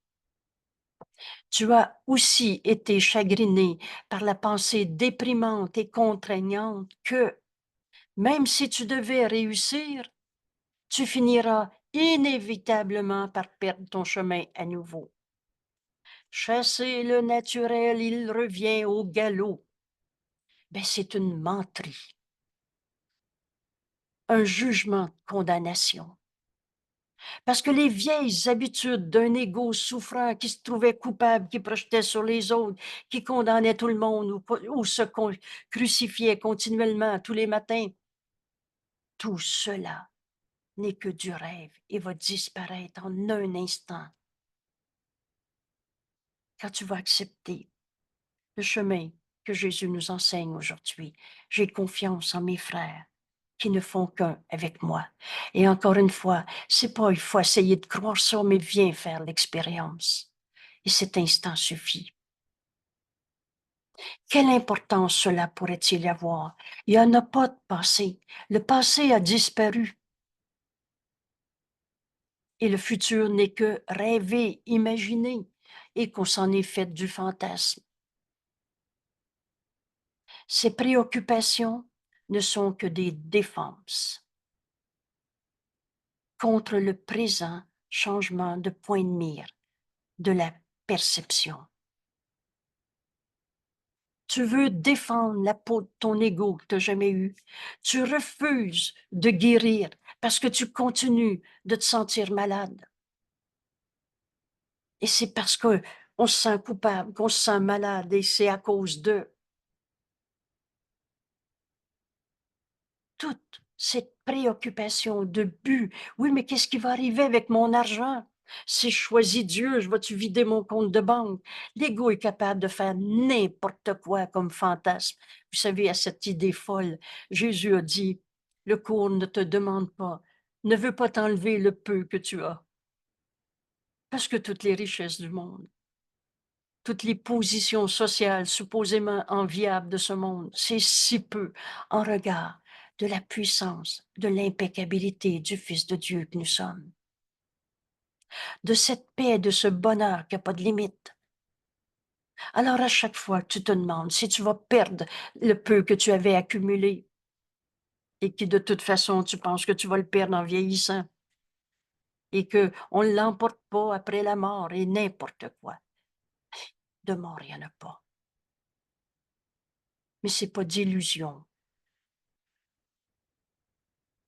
A: Tu as aussi été chagriné par la pensée déprimante et contraignante que, même si tu devais réussir, tu finiras inévitablement par perdre ton chemin à nouveau. Chasser le naturel, il revient au galop. Ben, c'est une menterie, un jugement de condamnation. Parce que les vieilles habitudes d'un égo souffrant qui se trouvait coupable, qui projetait sur les autres, qui condamnait tout le monde ou se crucifiait continuellement tous les matins, tout cela n'est que du rêve et va disparaître en un instant. Quand tu vas accepter le chemin que Jésus nous enseigne aujourd'hui, j'ai confiance en mes frères qui ne font qu'un avec moi. Et encore une fois, c'est pas il faut essayer de croire ça, mais viens faire l'expérience. Et cet instant suffit. Quelle importance cela pourrait-il y avoir? Il n'y en a pas de passé. Le passé a disparu. Et le futur n'est que rêver, imaginer, et qu'on s'en est fait du fantasme. Ces préoccupations ne sont que des défenses contre le présent changement de point de mire de la perception. Tu veux défendre la peau de ton ego que tu n'as jamais eu. Tu refuses de guérir parce que tu continues de te sentir malade. Et c'est parce que on se sent coupable, qu'on se sent malade et c'est à cause de toute cette préoccupation de but. Oui, mais qu'est-ce qui va arriver avec mon argent? Si je choisis Dieu, je vais-tu vider mon compte de banque? L'ego est capable de faire n'importe quoi comme fantasme. Vous savez, à cette idée folle, Jésus a dit, le cours ne te demande pas, ne veut pas t'enlever le peu que tu as. Parce que toutes les richesses du monde, toutes les positions sociales supposément enviables de ce monde, c'est si peu en regard de la puissance, de l'impeccabilité du Fils de Dieu que nous sommes, de cette paix, de ce bonheur qui n'a pas de limite. Alors à chaque fois que tu te demandes si tu vas perdre le peu que tu avais accumulé et que de toute façon tu penses que tu vas le perdre en vieillissant et qu'on ne l'emporte pas après la mort et n'importe quoi. De mort, il n'y en a pas. Mais ce n'est pas d'illusion.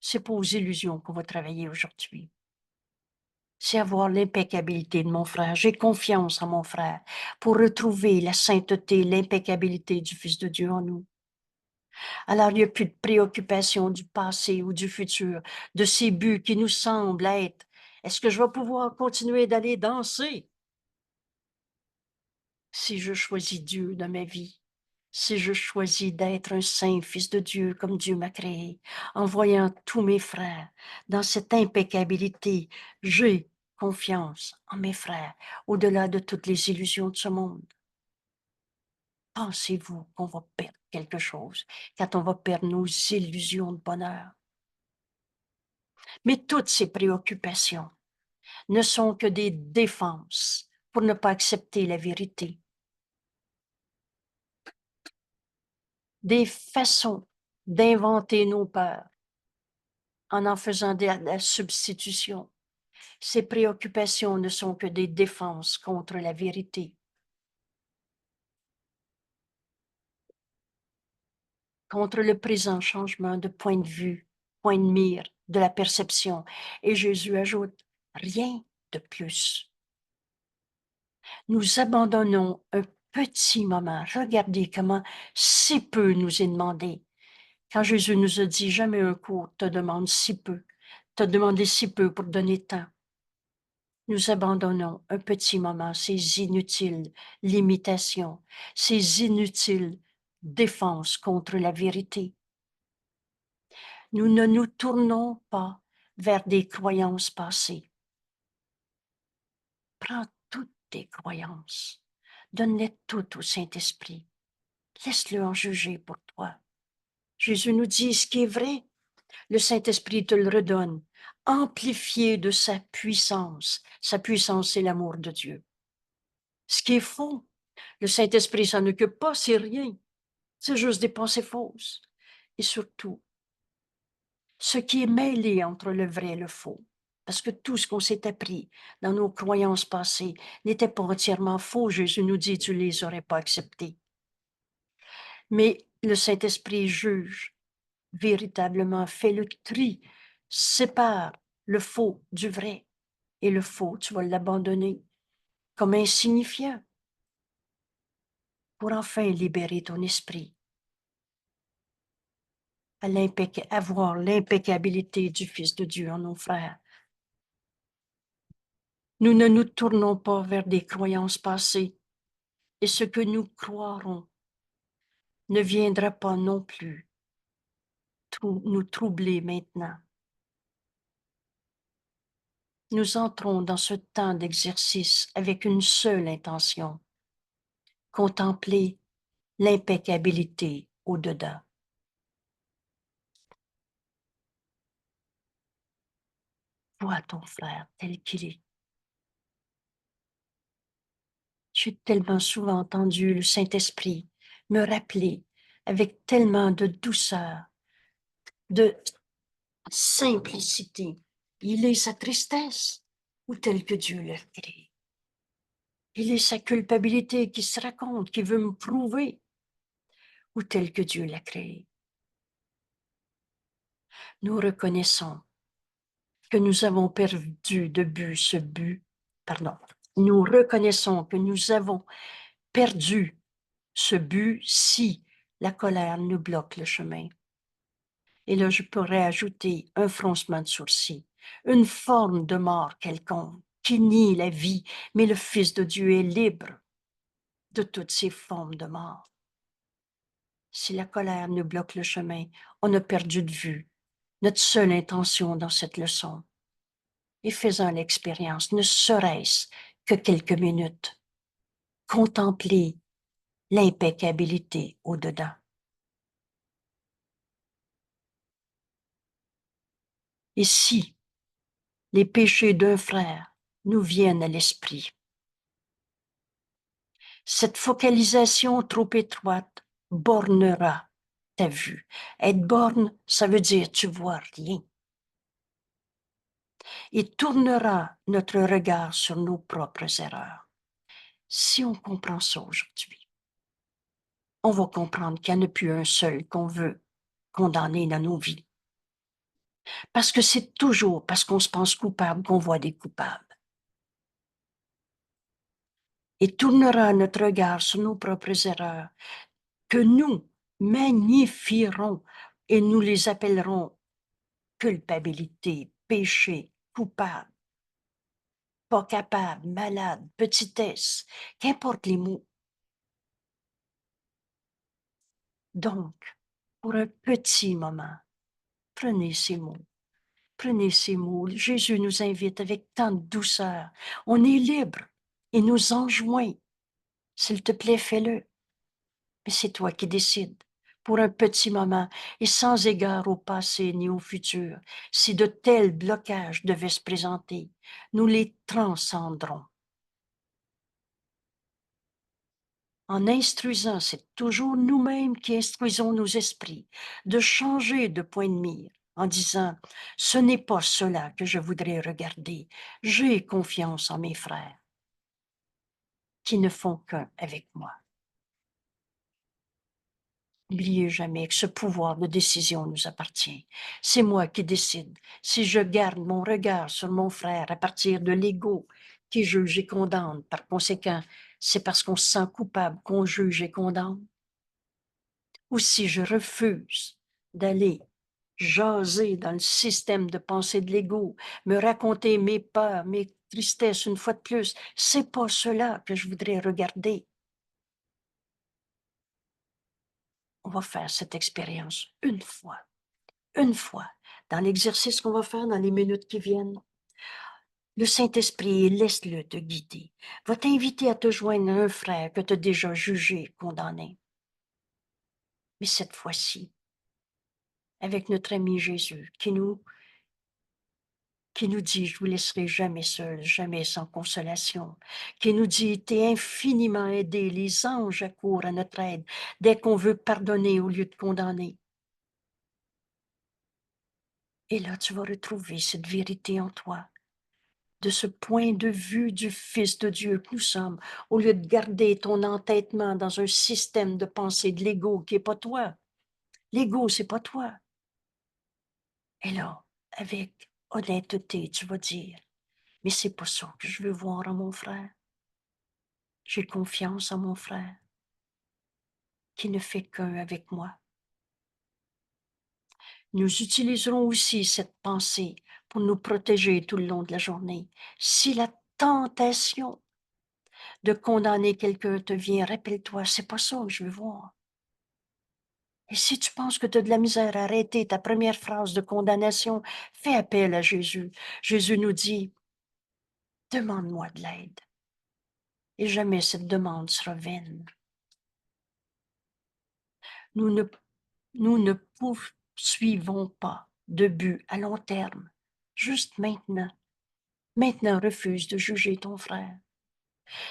A: C'est pas aux illusions qu'on va travailler aujourd'hui. C'est avoir l'impeccabilité de mon frère. J'ai confiance en mon frère pour retrouver la sainteté, l'impeccabilité du Fils de Dieu en nous. Alors, il n'y a plus de préoccupation du passé ou du futur, de ces buts qui nous semblent être. Est-ce que je vais pouvoir continuer d'aller danser si je choisis Dieu dans ma vie? Si je choisis d'être un saint fils de Dieu comme Dieu m'a créé, en voyant tous mes frères dans cette impeccabilité, j'ai confiance en mes frères, au-delà de toutes les illusions de ce monde. Pensez-vous qu'on va perdre quelque chose quand on va perdre nos illusions de bonheur? Mais toutes ces préoccupations ne sont que des défenses pour ne pas accepter la vérité, des façons d'inventer nos peurs en faisant de la substitution. Ces préoccupations ne sont que des défenses contre la vérité, contre le présent changement de point de vue, point de mire, de la perception. Et Jésus ajoute, rien de plus. Nous abandonnons un petit moment. Regardez comment si peu nous est demandé. Quand Jésus nous a dit, jamais un cours te demande si peu, te demandé si peu pour donner tant. Nous abandonnons un petit moment ces inutiles limitations, ces inutiles défenses contre la vérité. Nous ne nous tournons pas vers des croyances passées. Prends toutes tes croyances, donne-les toutes au Saint-Esprit. Laisse-le en juger pour toi. Jésus nous dit ce qui est vrai, le Saint-Esprit te le redonne, amplifié de sa puissance. Sa puissance, c'est l'amour de Dieu. Ce qui est faux, le Saint-Esprit s'en occupe pas, c'est rien. C'est juste des pensées fausses. Et surtout, ce qui est mêlé entre le vrai et le faux. Parce que tout ce qu'on s'est appris dans nos croyances passées n'était pas entièrement faux. Jésus nous dit, tu ne les aurais pas acceptés. Mais le Saint-Esprit juge, véritablement fait le tri, sépare le faux du vrai. Et le faux, tu vas l'abandonner comme insignifiant pour enfin libérer ton esprit à voir l'impeccabilité du Fils de Dieu en nos frères. Nous ne nous tournons pas vers des croyances passées et ce que nous croirons ne viendra pas non plus nous troubler maintenant. Nous entrons dans ce temps d'exercice avec une seule intention, contempler l'impeccabilité au-dedans. Vois ton frère tel qu'il est. J'ai tellement souvent entendu le Saint-Esprit me rappeler avec tellement de douceur, de simplicité. Il est sa tristesse. ou tel que Dieu l'a créé. Il est sa culpabilité qui se raconte, qui veut me prouver, ou tel que Dieu l'a créé. Nous reconnaissons que nous avons perdu de but ce but, pardon, nous reconnaissons que nous avons perdu ce but si la colère nous bloque le chemin. Et là, je pourrais ajouter un froncement de sourcils, une forme de mort quelconque qui nie la vie, mais le Fils de Dieu est libre de toutes ces formes de mort. Si la colère nous bloque le chemin, on a perdu de vue notre seule intention dans cette leçon. Et faisant l'expérience, ne serait-ce que quelques minutes, contempler l'impeccabilité au-dedans. Et si les péchés d'un frère nous viennent à l'esprit, cette focalisation trop étroite bornera ta vue. Être borne, ça veut dire tu vois rien. Et tournera notre regard sur nos propres erreurs. Si on comprend ça aujourd'hui, on va comprendre qu'il n'y en a plus un seul qu'on veut condamner dans nos vies. Parce que c'est toujours parce qu'on se pense coupable qu'on voit des coupables. Et tournera notre regard sur nos propres erreurs, que nous magnifierons et nous les appellerons culpabilité, péché, coupable, pas capable, malade, petitesse, qu'importe les mots. Donc, pour un petit moment, prenez ces mots. Prenez ces mots. Jésus nous invite avec tant de douceur. On est libre et nous enjoint. S'il te plaît, fais-le. Mais c'est toi qui décides. Pour un petit moment et sans égard au passé ni au futur, si de tels blocages devaient se présenter, nous les transcendrons. En instruisant, c'est toujours nous-mêmes qui instruisons nos esprits, de changer de point de mire en disant « Ce n'est pas cela que je voudrais regarder, j'ai confiance en mes frères qui ne font qu'un avec moi. » N'oubliez jamais que ce pouvoir de décision nous appartient. C'est moi qui décide. Si je garde mon regard sur mon frère à partir de l'ego qui juge et condamne, par conséquent, c'est parce qu'on se sent coupable qu'on juge et condamne. Ou si je refuse d'aller jaser dans le système de pensée de l'ego, me raconter mes peurs, mes tristesses une fois de plus, c'est pas cela que je voudrais regarder. On va faire cette expérience une fois, dans l'exercice qu'on va faire dans les minutes qui viennent. Le Saint-Esprit, laisse-le te guider, va t'inviter à te joindre à un frère que tu as déjà jugé, condamné. Mais cette fois-ci, avec notre ami Jésus, qui nous dit « Je vous laisserai jamais seul, jamais sans consolation », qui nous dit « T'es infiniment aidé, les anges accourent à notre aide dès qu'on veut pardonner au lieu de condamner. » Et là, tu vas retrouver cette vérité en toi, de ce point de vue du Fils de Dieu que nous sommes, au lieu de garder ton entêtement dans un système de pensée de l'ego qui n'est pas toi. L'ego, c'est pas toi. Et là, avec honnêteté, tu vas dire « Mais c'est pas ça que je veux voir en mon frère. J'ai confiance en mon frère qui ne fait qu'un avec moi. » Nous utiliserons aussi cette pensée pour nous protéger tout le long de la journée. Si la tentation de condamner quelqu'un te vient, rappelle-toi, c'est pas ça que je veux voir. Et si tu penses que tu as de la misère à arrêter ta première phrase de condamnation, fais appel à Jésus. Jésus nous dit, demande-moi de l'aide. Et jamais cette demande sera vaine. Nous ne poursuivons pas de but à long terme, juste maintenant. Maintenant, refuse de juger ton frère.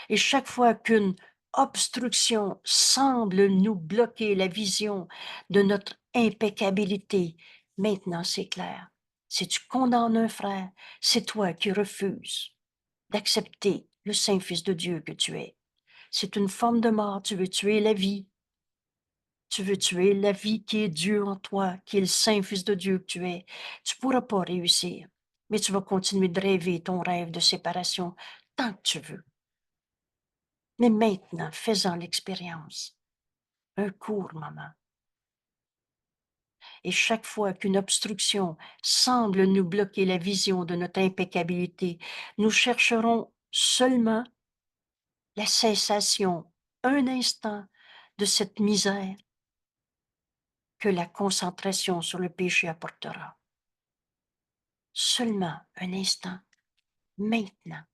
A: Et chaque fois qu'une obstruction semble nous bloquer la vision de notre impeccabilité, maintenant c'est clair. Si tu condamnes un frère, c'est toi qui refuses d'accepter le Saint Fils de Dieu que tu es. C'est une forme de mort, tu veux tuer la vie. Tu veux tuer la vie qui est Dieu en toi, qui est le Saint Fils de Dieu que tu es. Tu ne pourras pas réussir, mais tu vas continuer de rêver ton rêve de séparation tant que tu veux. Mais maintenant, fais-en l'expérience. Un court moment. Et chaque fois qu'une obstruction semble nous bloquer la vision de notre impeccabilité, nous chercherons seulement la cessation, un instant, de cette misère que la concentration sur le péché apportera. Seulement un instant, maintenant.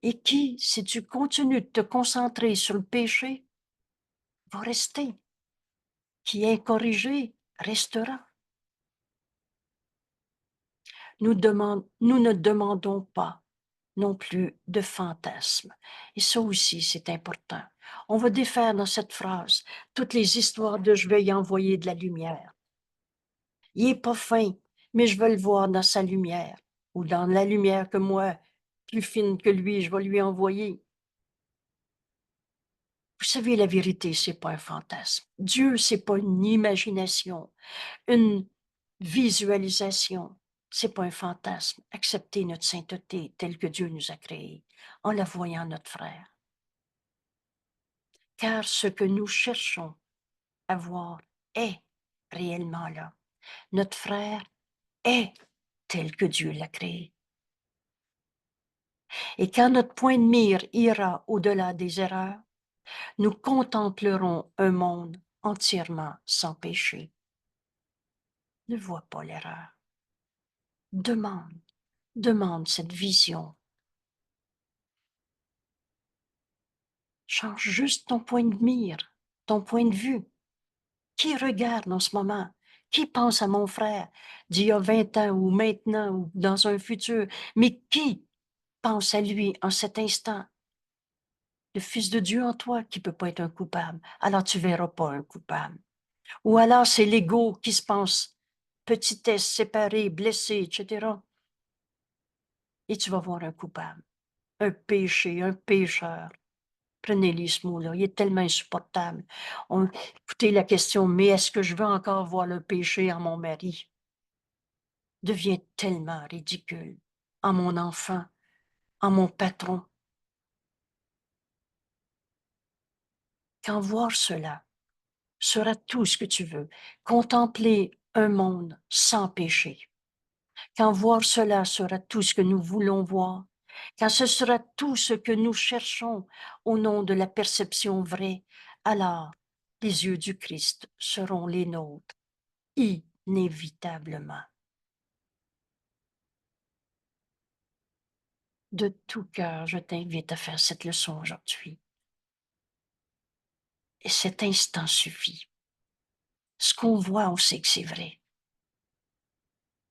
A: Et qui, si tu continues de te concentrer sur le péché, va rester. Qui est incorrigé restera. Nous ne demandons pas non plus de fantasmes. Et ça aussi, c'est important. On va défaire dans cette phrase toutes les histoires de je vais y envoyer de la lumière. Il n'est pas fin, mais je veux le voir dans sa lumière ou dans la lumière que moi, plus fine que lui, je vais lui envoyer. Vous savez, la vérité, c'est pas un fantasme. Dieu, c'est pas une imagination, une visualisation. C'est pas un fantasme. Accepter notre sainteté telle que Dieu nous a créée en la voyant notre frère. Car ce que nous cherchons à voir est réellement là. Notre frère est tel que Dieu l'a créé. Et quand notre point de mire ira au-delà des erreurs, nous contemplerons un monde entièrement sans péché. Ne vois pas l'erreur. Demande cette vision. Change juste ton point de mire, ton point de vue. Qui regarde en ce moment? Qui pense à mon frère d'il y a 20 ans ou maintenant ou dans un futur? Mais qui pense à lui en cet instant? Le Fils de Dieu en toi qui ne peut pas être un coupable. Alors tu ne verras pas un coupable. Ou alors c'est l'ego qui se pense petitesse, séparé, blessé, etc. Et tu vas voir un coupable, un péché, un pécheur. Prenez-les ce mot-là, il est tellement insupportable. Écoutez la question, mais est-ce que je veux encore voir le péché en mon mari? Devient tellement ridicule. En mon enfant, en mon patron. Quand voir cela sera tout ce que tu veux, contempler un monde sans péché. Quand voir cela sera tout ce que nous voulons voir, quand ce sera tout ce que nous cherchons au nom de la perception vraie, alors les yeux du Christ seront les nôtres, inévitablement. De tout cœur, je t'invite à faire cette leçon aujourd'hui. Et cet instant suffit. Ce qu'on voit, on sait que c'est vrai.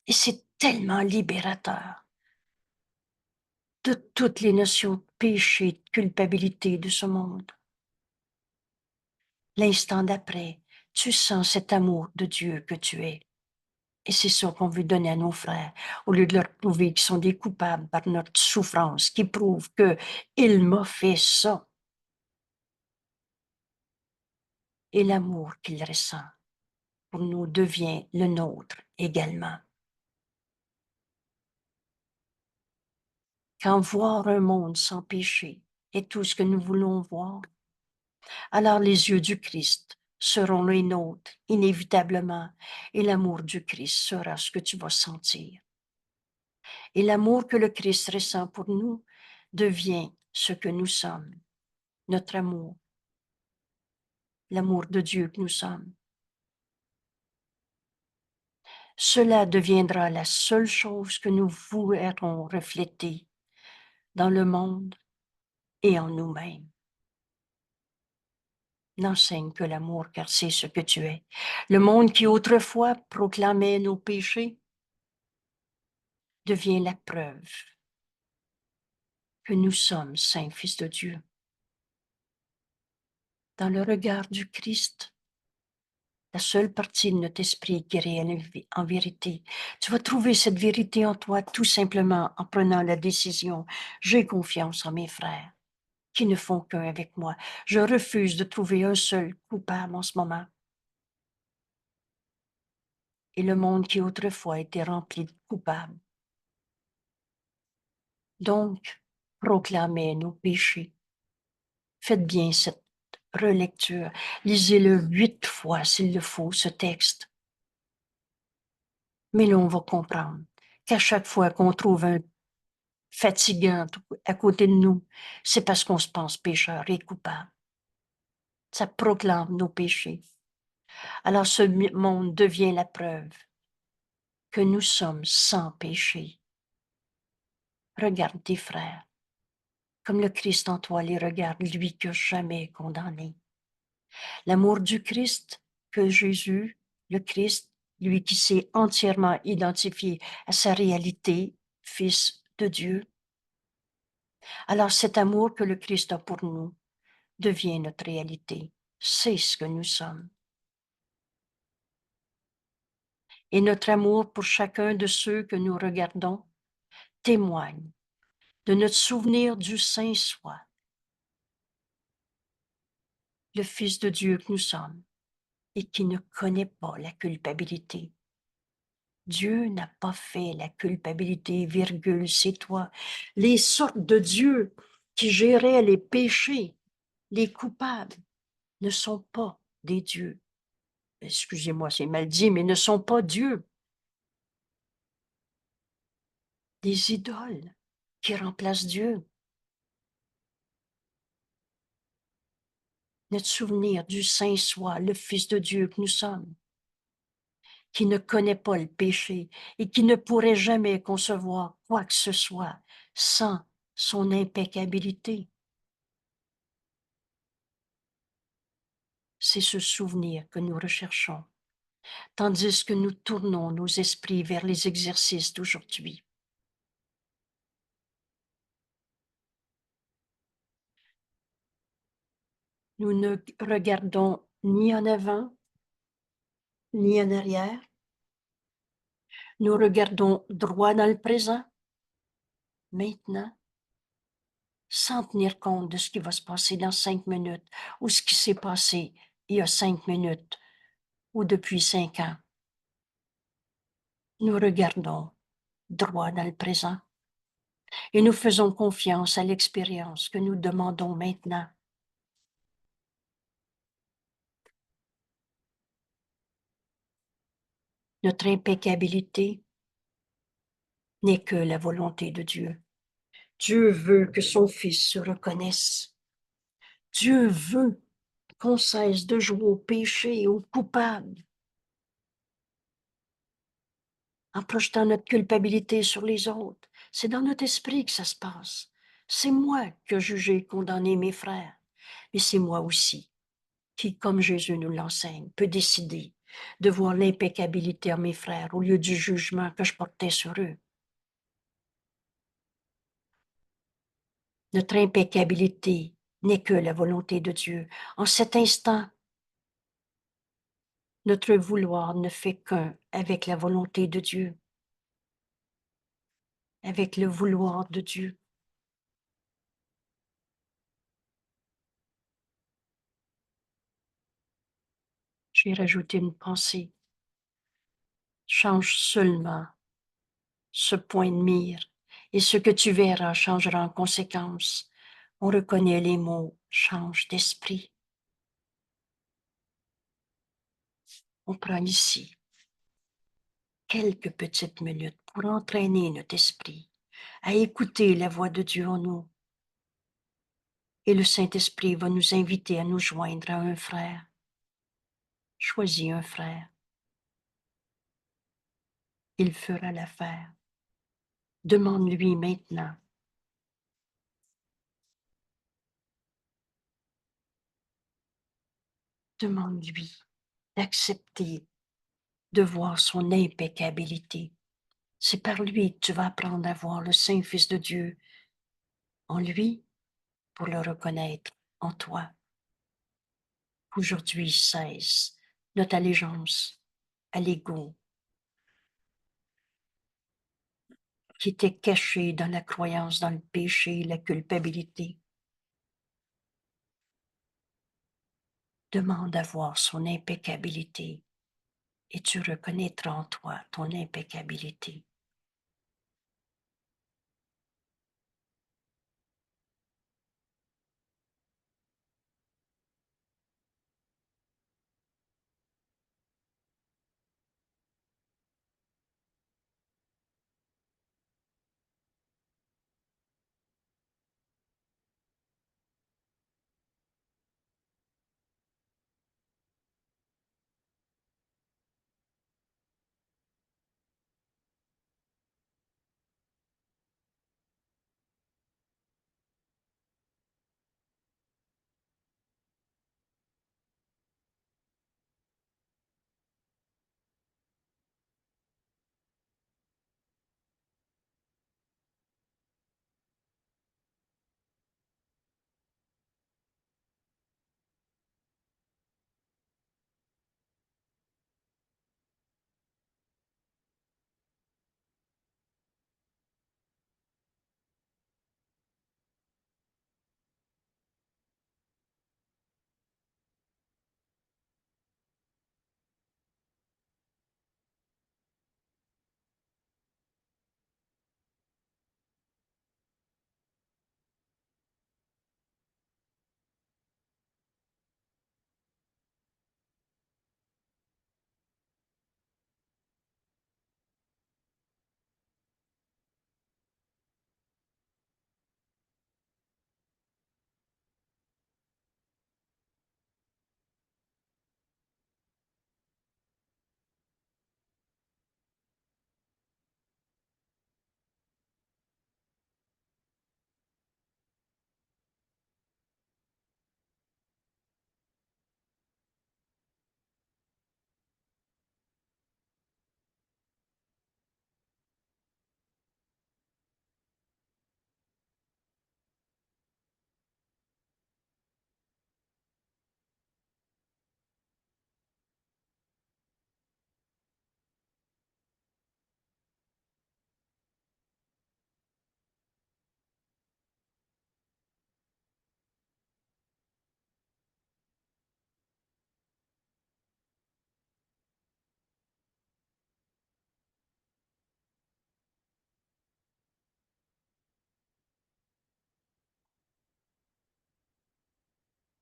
A: Et c'est tellement libérateur de toutes les notions de péché, de culpabilité de ce monde. L'instant d'après, tu sens cet amour de Dieu que tu es. Et c'est ça qu'on veut donner à nos frères, au lieu de leur prouver qu'ils sont des coupables par notre souffrance, qui prouve que il m'a fait ça. Et l'amour qu'il ressent pour nous devient le nôtre également. Quand voir un monde sans péché est tout ce que nous voulons voir, alors les yeux du Christ seront les nôtres inévitablement et l'amour du Christ sera ce que tu vas sentir. Et l'amour que le Christ ressent pour nous devient ce que nous sommes, notre amour, l'amour de Dieu que nous sommes. Cela deviendra la seule chose que nous voudrons refléter dans le monde et en nous-mêmes. N'enseigne que l'amour, car c'est ce que tu es. Le monde qui autrefois proclamait nos péchés devient la preuve que nous sommes saints fils de Dieu. Dans le regard du Christ, la seule partie de notre esprit qui est réelle en vérité. Tu vas trouver cette vérité en toi tout simplement en prenant la décision. J'ai confiance en mes frères qui ne font qu'un avec moi. Je refuse de trouver un seul coupable en ce moment. Et le monde qui autrefois était rempli de coupables. Donc, proclamez nos péchés. Faites bien cette relecture. Lisez-le 8 fois s'il le faut, ce texte. Mais là, on va comprendre qu'à chaque fois qu'on trouve un fatigant à côté de nous, c'est parce qu'on se pense pécheur et coupable. Ça proclame nos péchés. Alors ce monde devient la preuve que nous sommes sans péché. Regarde tes frères, comme le Christ en toi les regarde, lui qui n'a jamais condamné. L'amour du Christ que Jésus, le Christ, lui qui s'est entièrement identifié à sa réalité, Fils de Dieu. Alors cet amour que le Christ a pour nous devient notre réalité. C'est ce que nous sommes. Et notre amour pour chacun de ceux que nous regardons témoigne de notre souvenir du Saint Soi, le Fils de Dieu que nous sommes et qui ne connaît pas la culpabilité. Dieu n'a pas fait la culpabilité, virgule, c'est toi. Les sortes de Dieu qui géraient les péchés, les coupables, ne sont pas des dieux. Excusez-moi, c'est mal dit, mais ne sont pas Dieu. Des idoles qui remplacent Dieu. Notre souvenir du Saint Soi, le Fils de Dieu que nous sommes, qui ne connaît pas le péché et qui ne pourrait jamais concevoir quoi que ce soit sans son impeccabilité. C'est ce souvenir que nous recherchons, tandis que nous tournons nos esprits vers les exercices d'aujourd'hui. Nous ne regardons ni en avant, ni en arrière. Nous regardons droit dans le présent, maintenant, sans tenir compte de ce qui va se passer dans 5 minutes ou ce qui s'est passé il y a 5 minutes ou depuis 5 ans. Nous regardons droit dans le présent et nous faisons confiance à l'expérience que nous demandons maintenant. Notre impeccabilité n'est que la volonté de Dieu. Dieu veut que son Fils se reconnaisse. Dieu veut qu'on cesse de jouer au péché et au coupable en projetant notre culpabilité sur les autres. C'est dans notre esprit que ça se passe. C'est moi qui ai jugé et condamné mes frères, mais c'est moi aussi qui, comme Jésus nous l'enseigne, peut décider de voir l'impeccabilité en mes frères au lieu du jugement que je portais sur eux. Notre impeccabilité n'est que la volonté de Dieu. En cet instant, notre vouloir ne fait qu'un avec la volonté de Dieu, avec le vouloir de Dieu. J'ai rajouté une pensée. Change seulement ce point de mire et ce que tu verras changera en conséquence. On reconnaît les mots change d'esprit. On prend ici quelques petites minutes pour entraîner notre esprit à écouter la voix de Dieu en nous. Et le Saint-Esprit va nous inviter à nous joindre à un frère. Choisis un frère. Il fera l'affaire. Demande-lui maintenant. Demande-lui d'accepter de voir son impeccabilité. C'est par lui que tu vas apprendre à voir le Saint Fils de Dieu en lui pour le reconnaître en toi. Aujourd'hui cesse notre allégeance à l'ego qui était caché dans la croyance dans le péché, la culpabilité. Demande à voir son impeccabilité et tu reconnaîtras en toi ton impeccabilité.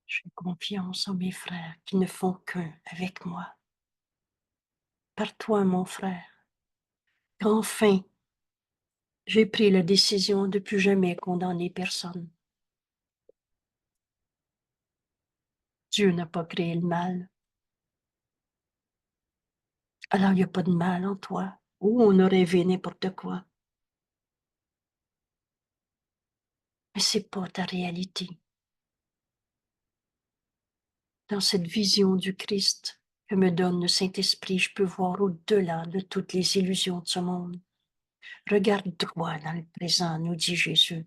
A: J'ai confiance en mes frères qui ne font qu'un avec moi. Par toi, mon frère, qu'enfin j'ai pris la décision de plus jamais condamner personne. Dieu n'a pas créé le mal. Alors il n'y a pas de mal en toi. Ou on a rêvé n'importe quoi. Mais c'est pas ta réalité. Dans cette vision du Christ que me donne le Saint-Esprit, je peux voir au-delà de toutes les illusions de ce monde. Regarde droit dans le présent, nous dit Jésus.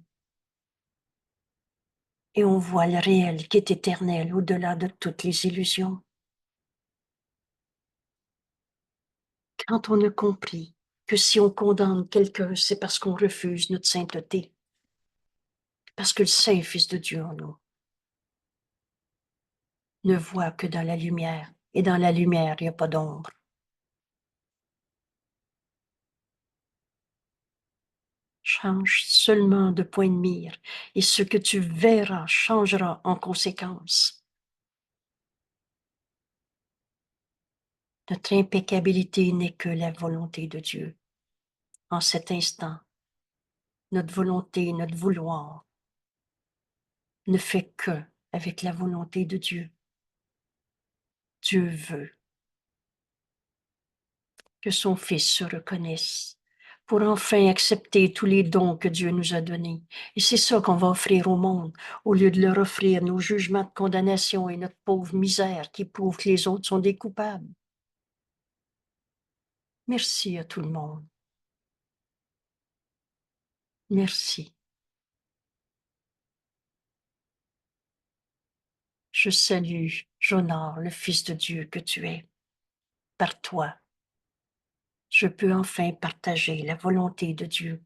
A: Et on voit le réel qui est éternel au-delà de toutes les illusions. Quand on a compris que si on condamne quelqu'un, c'est parce qu'on refuse notre sainteté, parce que le Saint Fils de Dieu en nous ne voit que dans la lumière, et dans la lumière, il n'y a pas d'ombre. Change seulement de point de mire, et ce que tu verras changera en conséquence. Notre impeccabilité n'est que la volonté de Dieu. En cet instant, notre volonté, notre vouloir ne fait que avec la volonté de Dieu. Dieu veut que son Fils se reconnaisse pour enfin accepter tous les dons que Dieu nous a donnés. Et c'est ça qu'on va offrir au monde, au lieu de leur offrir nos jugements de condamnation et notre pauvre misère qui prouve que les autres sont des coupables. Merci à tout le monde. Merci. Je salue, j'honore le Fils de Dieu que tu es. par toi, je peux enfin partager la volonté de Dieu.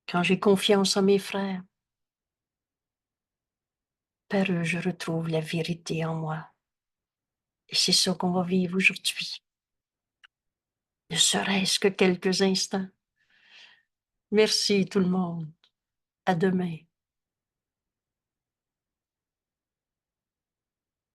A: Quand j'ai confiance en mes frères, par eux, je retrouve la vérité en moi. Et c'est ça qu'on va vivre aujourd'hui, ne serait-ce que quelques instants. Merci tout le monde. À demain.